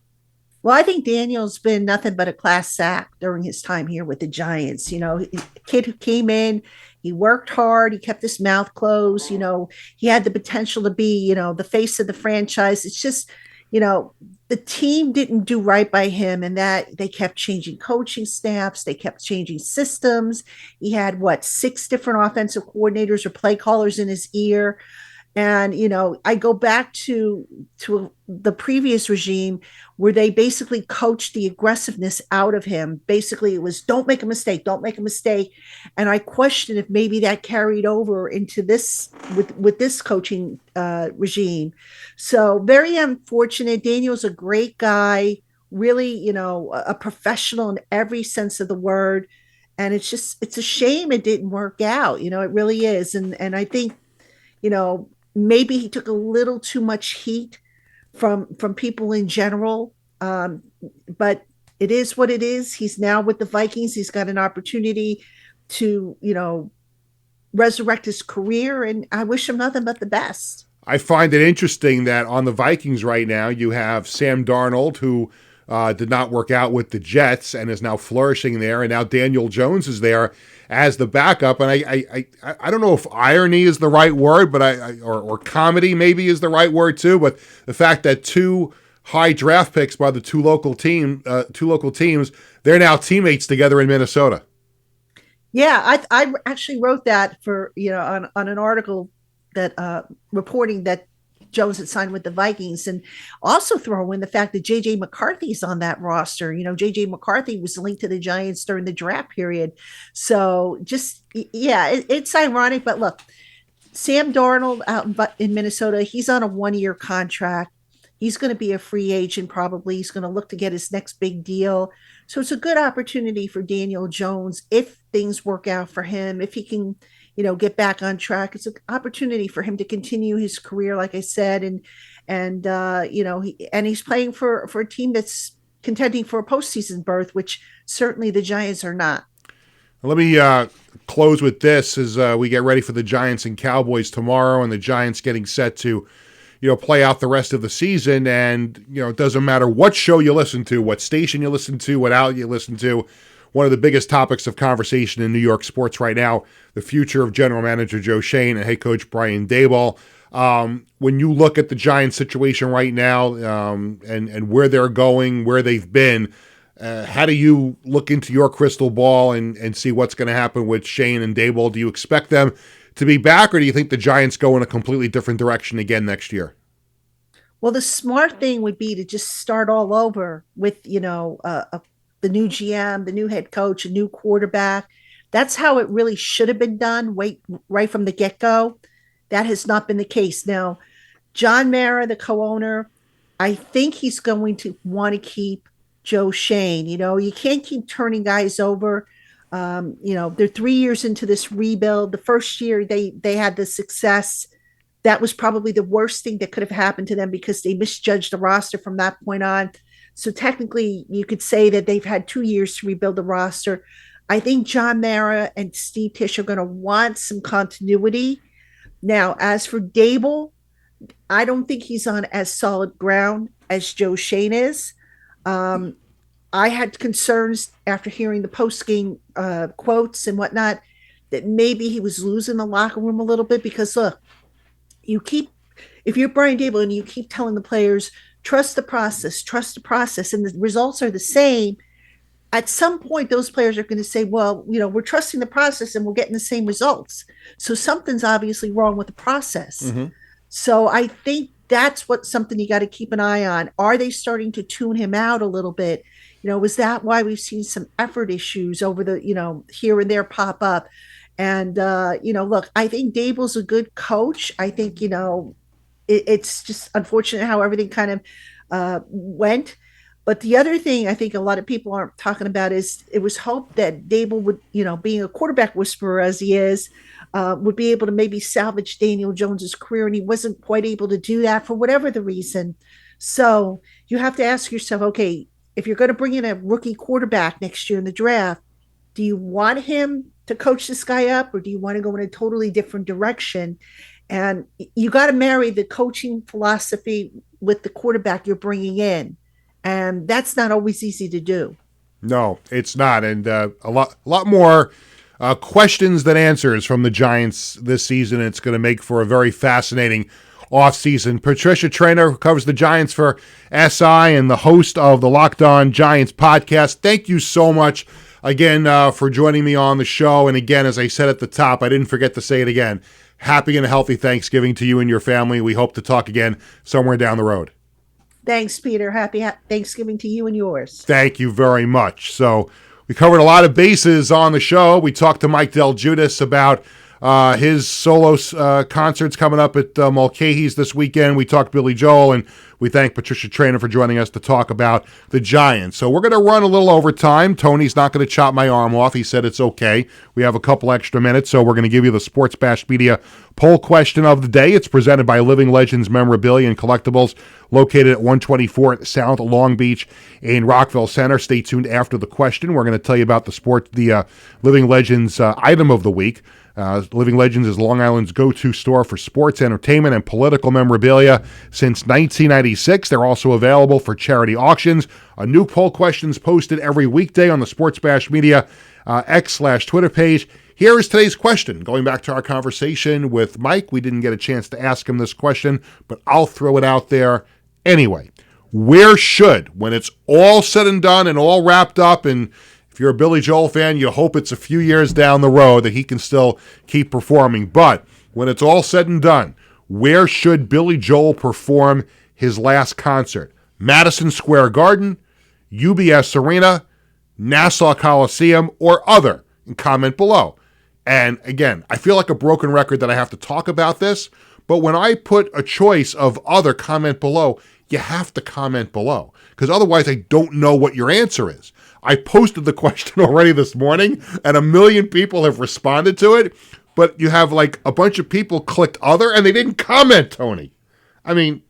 Well, I think Daniel's been nothing but a class act during his time here with the Giants. A kid who came in, he worked hard, he kept his mouth closed, he had the potential to be, the face of the franchise. It's just, the team didn't do right by him, and that they kept changing coaching staffs. They kept changing systems. He had 6 different offensive coordinators or play callers in his ear. And, I go back to the previous regime where they basically coached the aggressiveness out of him. Basically, it was don't make a mistake, don't make a mistake. And I question if maybe that carried over into this with this coaching regime. So very unfortunate. Daniel's a great guy, really, a professional in every sense of the word. And it's a shame it didn't work out. It really is. And I think, maybe he took a little too much heat from people in general. But it is what it is. He's now with the Vikings. He's got an opportunity to, resurrect his career, and I wish him nothing but the best. I find it interesting that on the Vikings right now, you have Sam Darnold, who did not work out with the Jets and is now flourishing there, and now Daniel Jones is there as the backup. And I don't know if irony is the right word, but or comedy maybe is the right word too. But the fact that two high draft picks by the two local teams, they're now teammates together in Minnesota. Yeah, I actually wrote that for on an article that reporting that Jones had signed with the Vikings, and also throw in the fact that J.J. McCarthy's on that roster. J.J. McCarthy was linked to the Giants during the draft period. So it's ironic. But look, Sam Darnold out in Minnesota, he's on a 1-year contract. He's going to be a free agent probably. He's going to look to get his next big deal. So it's a good opportunity for Daniel Jones if things work out for him, if he can get back on track. It's an opportunity for him to continue his career, like I said, and he's playing for a team that's contending for a postseason berth, which certainly the Giants are not. Let me close with this as we get ready for the Giants and Cowboys tomorrow, and the Giants getting set to play out the rest of the season. And it doesn't matter what show you listen to, what station you listen to, what outlet you listen to. One of the biggest topics of conversation in New York sports right now, the future of general manager Joe Schoen and head coach Brian Daboll. When you look at the Giants situation right now and where they're going, where they've been, how do you look into your crystal ball and see what's going to happen with Schoen and Daboll? Do you expect them to be back, or do you think the Giants go in a completely different direction again next year? Well, the smart thing would be to just start all over with, the new GM, the new head coach, a new quarterback. That's how it really should have been done right from the get-go. That has not been the case. Now, John Mara, the co-owner, I think he's going to want to keep Joe Schoen. You can't keep turning guys over. They're 3 years into this rebuild. The first year they had the success. That was probably the worst thing that could have happened to them because they misjudged the roster from that point on. So technically, you could say that they've had 2 years to rebuild the roster. I think John Mara and Steve Tisch are going to want some continuity. Now, as for Daboll, I don't think he's on as solid ground as Joe Schoen is. I had concerns after hearing the post-game quotes and whatnot that maybe he was losing the locker room a little bit because, look, if you're Brian Daboll and you keep telling the players, trust the process, and the results are the same, at some point those players are going to say, well, we're trusting the process and we're getting the same results. So something's obviously wrong with the process. Mm-hmm. So I think that's something you got to keep an eye on. Are they starting to tune him out a little bit? Was that why we've seen some effort issues over the, here and there pop up? And, look, I think Daboll's a good coach. I think, it's just unfortunate how everything kind of went. But the other thing I think a lot of people aren't talking about is it was hoped that Daboll would, being a quarterback whisperer as he is, would be able to maybe salvage Daniel Jones's career. And he wasn't quite able to do that for whatever the reason. So you have to ask yourself, okay, if you're going to bring in a rookie quarterback next year in the draft, do you want him to coach this guy up, or do you want to go in a totally different direction? And you got to marry the coaching philosophy with the quarterback you're bringing in. And that's not always easy to do. No, it's not. And a lot more questions than answers from the Giants this season. It's going to make for a very fascinating offseason. Patricia Traynor, who covers the Giants for SI and the host of the Locked On Giants podcast, thank you so much again for joining me on the show. And again, as I said at the top, I didn't forget to say it again. Happy and healthy Thanksgiving to you and your family. We hope to talk again somewhere down the road. Thanks, Peter. Happy Thanksgiving to you and yours. Thank you very much. So we covered a lot of bases on the show. We talked to Mike Delguidice about his solo concerts coming up at Mulcahy's this weekend. We talked Billy Joel, and we thank Patricia Traynor for joining us to talk about the Giants. So we're going to run a little over time. Tony's not going to chop my arm off. He said it's okay. We have a couple extra minutes, so we're going to give you the Sports Bash Media poll question of the day. It's presented by Living Legends Memorabilia and Collectibles, located at 124 South Long Beach in Rockville Center. Stay tuned after the question. We're going to tell you about the Living Legends item of the week. Living Legends is Long Island's go-to store for sports, entertainment, and political memorabilia since 1996. They're also available for charity auctions. A new poll question is posted every weekday on the Sports Bash Media X/Twitter page. Here is today's question. Going back to our conversation with Mike, we didn't get a chance to ask him this question, but I'll throw it out there anyway. Where should, when it's all said and done and all wrapped up, and if you're a Billy Joel fan, you hope it's a few years down the road that he can still keep performing. But when it's all said and done, where should Billy Joel perform his last concert? Madison Square Garden, UBS Arena, Nassau Coliseum, or other? And comment below. And again, I feel like a broken record that I have to talk about this, but when I put a choice of other, comment below, you have to comment below, because otherwise I don't know what your answer is. I posted the question already this morning, and 1 million people have responded to it, but you have like a bunch of people clicked other, and they didn't comment, Tony. I mean,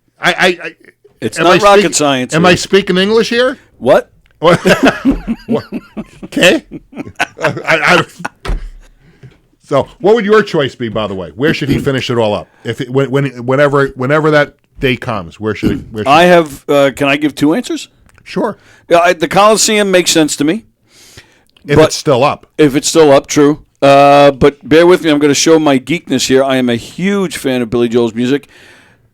it's not rocket science. Am I speaking English here? What? Okay. So, what would your choice be, by the way? Where should he finish it all up? Whenever that day comes, where should he? I have. Can I give 2 answers? Sure. The Coliseum makes sense to me. If it's still up. If it's still up, true. But bear with me. I'm going to show my geekness here. I am a huge fan of Billy Joel's music.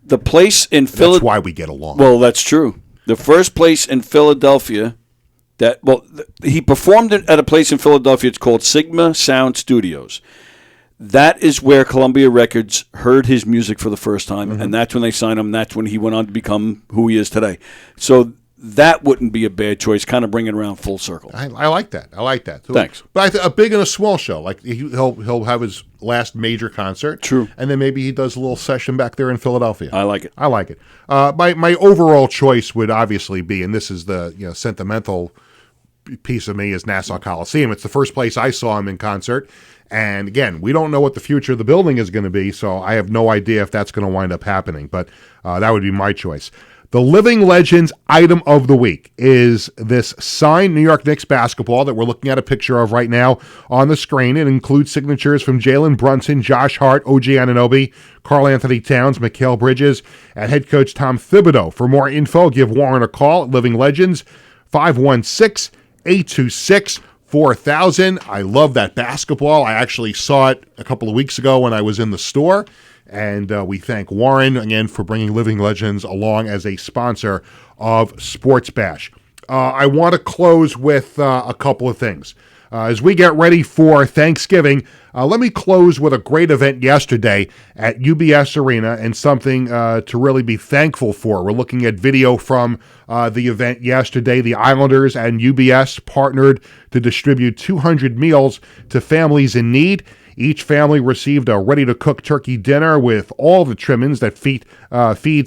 The place in Philadelphia. That's why we get along. Well, that's true. The first place in Philadelphia he performed it at a place in Philadelphia. It's called Sigma Sound Studios. That is where Columbia Records heard his music for the first time, and that's when they signed him. That's when he went on to become who he is today. So that wouldn't be a bad choice, kind of bringing it around full circle. I like that. So, thanks. But a big and a small show. Like he'll have his last major concert. True. And then maybe he does a little session back there in Philadelphia. I like it. My overall choice would obviously be, and this is the sentimental piece of me, is Nassau Coliseum. It's the first place I saw him in concert. And again, we don't know what the future of the building is going to be, so I have no idea if that's going to wind up happening. But that would be my choice. The Living Legends item of the week is this signed New York Knicks basketball that we're looking at a picture of right now on the screen. It includes signatures from Jalen Brunson, Josh Hart, OG Anunoby, Karl Anthony Towns, Mikal Bridges, and head coach Tom Thibodeau. For more info, give Warren a call at Living Legends, 516-826-4000. I love that basketball. I actually saw it a couple of weeks ago when I was in the store. And we thank Warren again for bringing Living Legends along as a sponsor of Sports Bash. I want to close with a couple of things. As we get ready for Thanksgiving, let me close with a great event yesterday at UBS Arena and something to really be thankful for. We're looking at video from the event yesterday. The Islanders and UBS partnered to distribute 200 meals to families in need. Each family received a ready-to-cook turkey dinner with all the trimmings that feed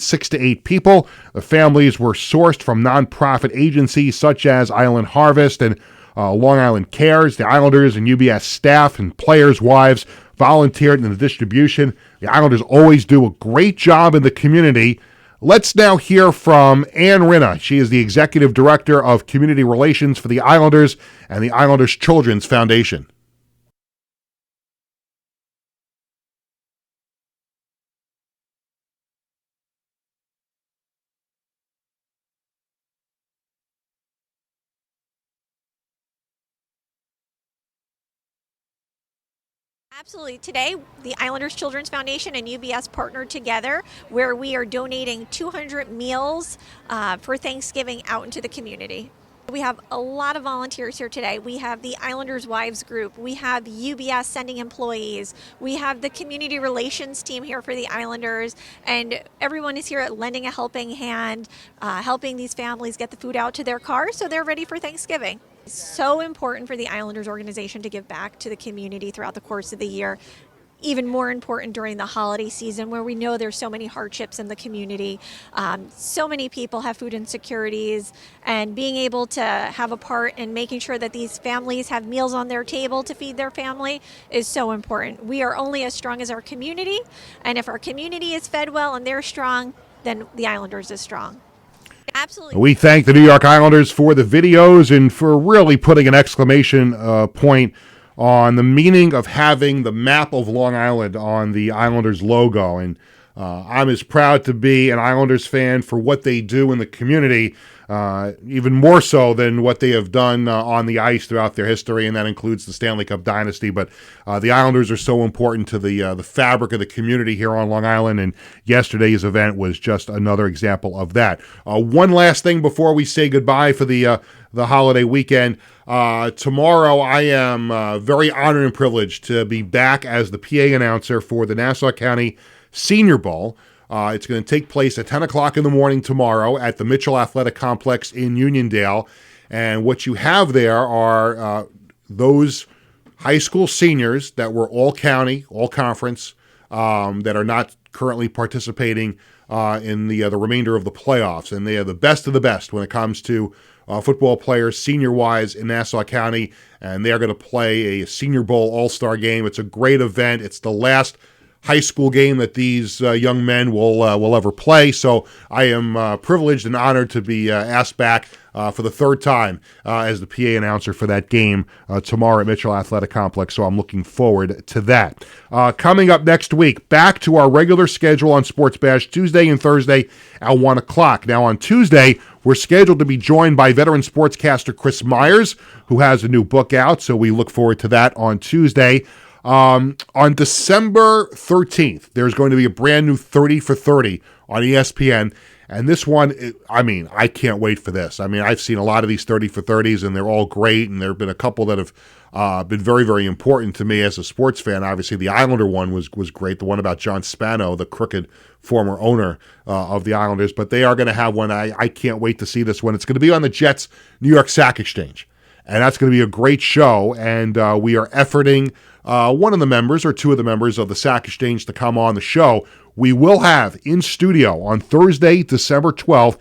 6 to 8 people. The families were sourced from nonprofit agencies such as Island Harvest and Long Island Cares. The Islanders and UBS staff and players' wives volunteered in the distribution. The Islanders always do a great job in the community. Let's now hear from Ann Rinna. She is the Executive Director of Community Relations for the Islanders and the Islanders Children's Foundation. Absolutely. Today, the Islanders Children's Foundation and UBS partnered together where we are donating 200 meals for Thanksgiving out into the community. We have a lot of volunteers here today. We have the Islanders Wives Group. We have UBS sending employees. We have the community relations team here for the Islanders. And everyone is here lending a helping hand, helping these families get the food out to their cars so they're ready for Thanksgiving. It's so important for the Islanders organization to give back to the community throughout the course of the year. Even more important during the holiday season where we know there's so many hardships in the community. So many people have food insecurities, and being able to have a part in making sure that these families have meals on their table to feed their family is so important. We are only as strong as our community, and if our community is fed well and they're strong, then the Islanders is strong. Absolutely. We thank the New York Islanders for the videos and for really putting an exclamation point on the meaning of having the map of Long Island on the Islanders logo. And I'm as proud to be an Islanders fan for what they do in the community, even more so than what they have done on the ice throughout their history, and that includes the Stanley Cup dynasty. But the Islanders are so important to the fabric of the community here on Long Island, and yesterday's event was just another example of that. One last thing before we say goodbye for the holiday weekend. Tomorrow I am very honored and privileged to be back as the PA announcer for the Nassau County Senior Bowl. It's going to take place at 10 o'clock in the morning tomorrow at the Mitchell Athletic Complex in Uniondale. And what you have there are those high school seniors that were all county, all conference, that are not currently participating in the remainder of the playoffs. And they are the best of the best when it comes to football players senior-wise in Nassau County. And they are going to play a Senior Bowl All-Star game. It's a great event. It's the last high school game that these young men will ever play. So I am privileged and honored to be asked back for the third time as the PA announcer for that game tomorrow at Mitchell Athletic Complex. So I'm looking forward to that. Coming up next week, back to our regular schedule on Sports Bash Tuesday and Thursday at 1 o'clock. Now on Tuesday, we're scheduled to be joined by veteran sportscaster Chris Myers, who has a new book out. So we look forward to that on Tuesday. On December 13th, there's going to be a brand new 30 for 30 on ESPN. And this one, I can't wait for this. I've seen a lot of these 30 for 30s, and they're all great. And there have been a couple that have been very, very important to me as a sports fan. Obviously, the Islander one was great. The one about John Spano, the crooked former owner of the Islanders. But they are going to have one. I can't wait to see this one. It's going to be on the Jets New York Sack Exchange. And that's going to be a great show. And we are efforting one of the members or two of the members of the Sack Exchange to come on the show. We will have in studio on Thursday, December 12th.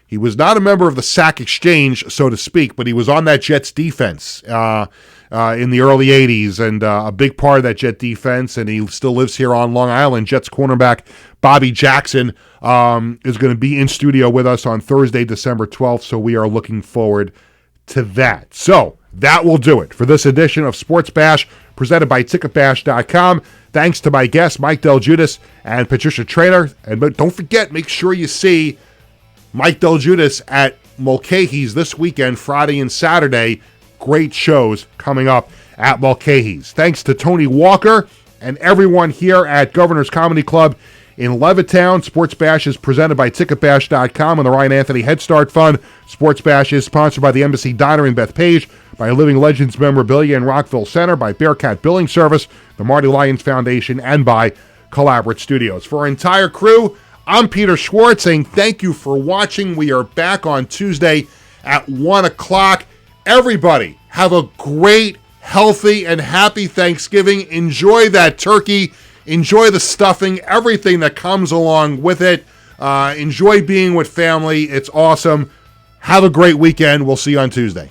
He was not a member of the Sack Exchange, so to speak, but he was on that Jets defense in the early 80s and a big part of that Jet defense, and he still lives here on Long Island. Jets cornerback Bobby Jackson is going to be in studio with us on Thursday, December 12th, so we are looking forward to that. So that will do it for this edition of Sports Bash presented by Ticketbash.com. Thanks to my guests, Mike Delguidice and Patricia Traynor. And don't forget, make sure you see Mike Delguidice at Mulcahy's this weekend, Friday and Saturday. Great shows coming up at Mulcahy's. Thanks to Tony Walker and everyone here at Governor's Comedy Club in Levittown. Sports Bash is presented by Ticketbash.com and the Ryan Anthony Head Start Fund. Sports Bash is sponsored by the Embassy Diner in Bethpage, by Living Legends Memorabilia in Rockville Center, by Bearcat Billing Service, the Marty Lyons Foundation, and by Collaborate Studios. For our entire crew, I'm Peter Schwartz saying thank you for watching. We are back on Tuesday at 1 o'clock. Everybody, have a great, healthy, and happy Thanksgiving. Enjoy that turkey. Enjoy the stuffing, everything that comes along with it. Enjoy being with family. It's awesome. Have a great weekend. We'll see you on Tuesday.